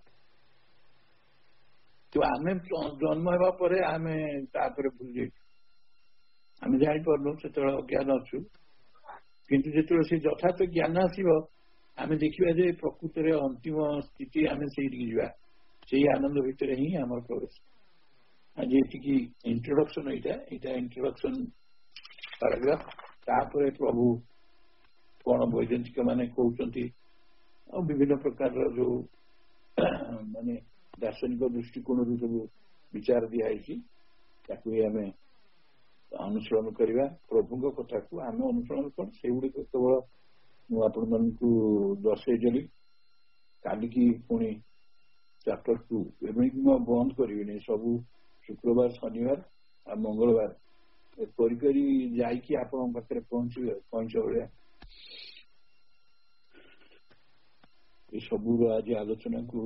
ତ ଆମେ ଜନ୍ମ ହେବା ପରେ ଆମେ ତାପରେ ଭୁଲି ଯାଇଛୁ, ଆମେ ଜାଣିପାରୁନୁ, ସେତେବେଳେ ଅଜ୍ଞାନ ଅଛୁ। କିନ୍ତୁ ଯେତେବେଳେ ସେ ଯଥାର୍ଥ ଜ୍ଞାନ ଆସିବ, ଆମେ ଦେଖିବା ଯେ ପ୍ରକୃତରେ ଅନ୍ତିମ ସ୍ଥିତି ଆମେ ସେଇଠିକି ଯିବା। ସେଇ ଆନନ୍ଦ ଭିତରେ ହିଁ ଆମର ପ୍ରବେଶ। ଆଜି ଏତିକି ଇଣ୍ଟ୍ରୋଡକ୍ସନ, ଏଇଟା ଇଣ୍ଟ୍ରୋଡକ୍ସନ ପାରାଗ୍ରାଫ। ତାପରେ ପ୍ରଭୁ କଣ ବୈଜ୍ଞାନିକ ମାନେ କହୁଛନ୍ତି, ଆଉ ବିଭିନ୍ନ ପ୍ରକାରର ଯୋଉ ମାନେ ଦାର୍ଶନିକ ଦୃଷ୍ଟିକୋଣରୁ ସବୁ ବିଚାର ଦିଆହେଇଛି, ତାକୁ ଆମେ ଅନୁସରଣ କରିବା। ପ୍ରଭୁଙ୍କ କଥାକୁ ଆମେ ଅନୁସରଣ କଣ, ସେଇଗୁଡିକ କେବଳ ମୁଁ ଆପଣମାନଙ୍କୁ ଦର୍ଶେଇଦେଲି। କାଲିକି ପୁଣି ଚାପ୍ଟର 2, ଏମିତି ମୁଁ ବନ୍ଦ କରିବିନି। ସବୁ ଶୁକ୍ରବାର, ଶନିବାର ଆଉ ମଙ୍ଗଳବାର କରି କରି ଯାଇକି ଆପଣଙ୍କ ପାଖରେ ପହଞ୍ଚିବେ କଇଁଛ ଭଳିଆ। ଏସବୁର ଆଜି ଆଲୋଚନାକୁ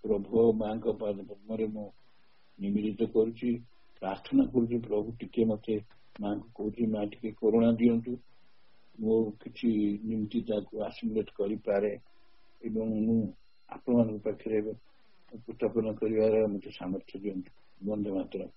ପ୍ରଭୁ ମାଙ୍କ ପାଦ ପଦ୍ମରେ ମୁଁ ନିମିଳିତ କରୁଛି, ପ୍ରାର୍ଥନା କରୁଛି ପ୍ରଭୁ ଟିକେ ମତେ, ମାଙ୍କୁ କହୁଛି ମା ଟିକେ କରୁଣା ଦିଅନ୍ତୁ, ମୁଁ କିଛି ଯେମିତି ତାକୁ ଆସିମୁଲେଟ କରିପାରେ ଏବଂ ମୁଁ ଆପଣମାନଙ୍କ ପାଖରେ ଉପସ୍ଥାପନ କରିବାର ମତେ ସାମର୍ଥ୍ୟ ଦିଅନ୍ତୁ। ବନ୍ଦେ ମାତରମ୍।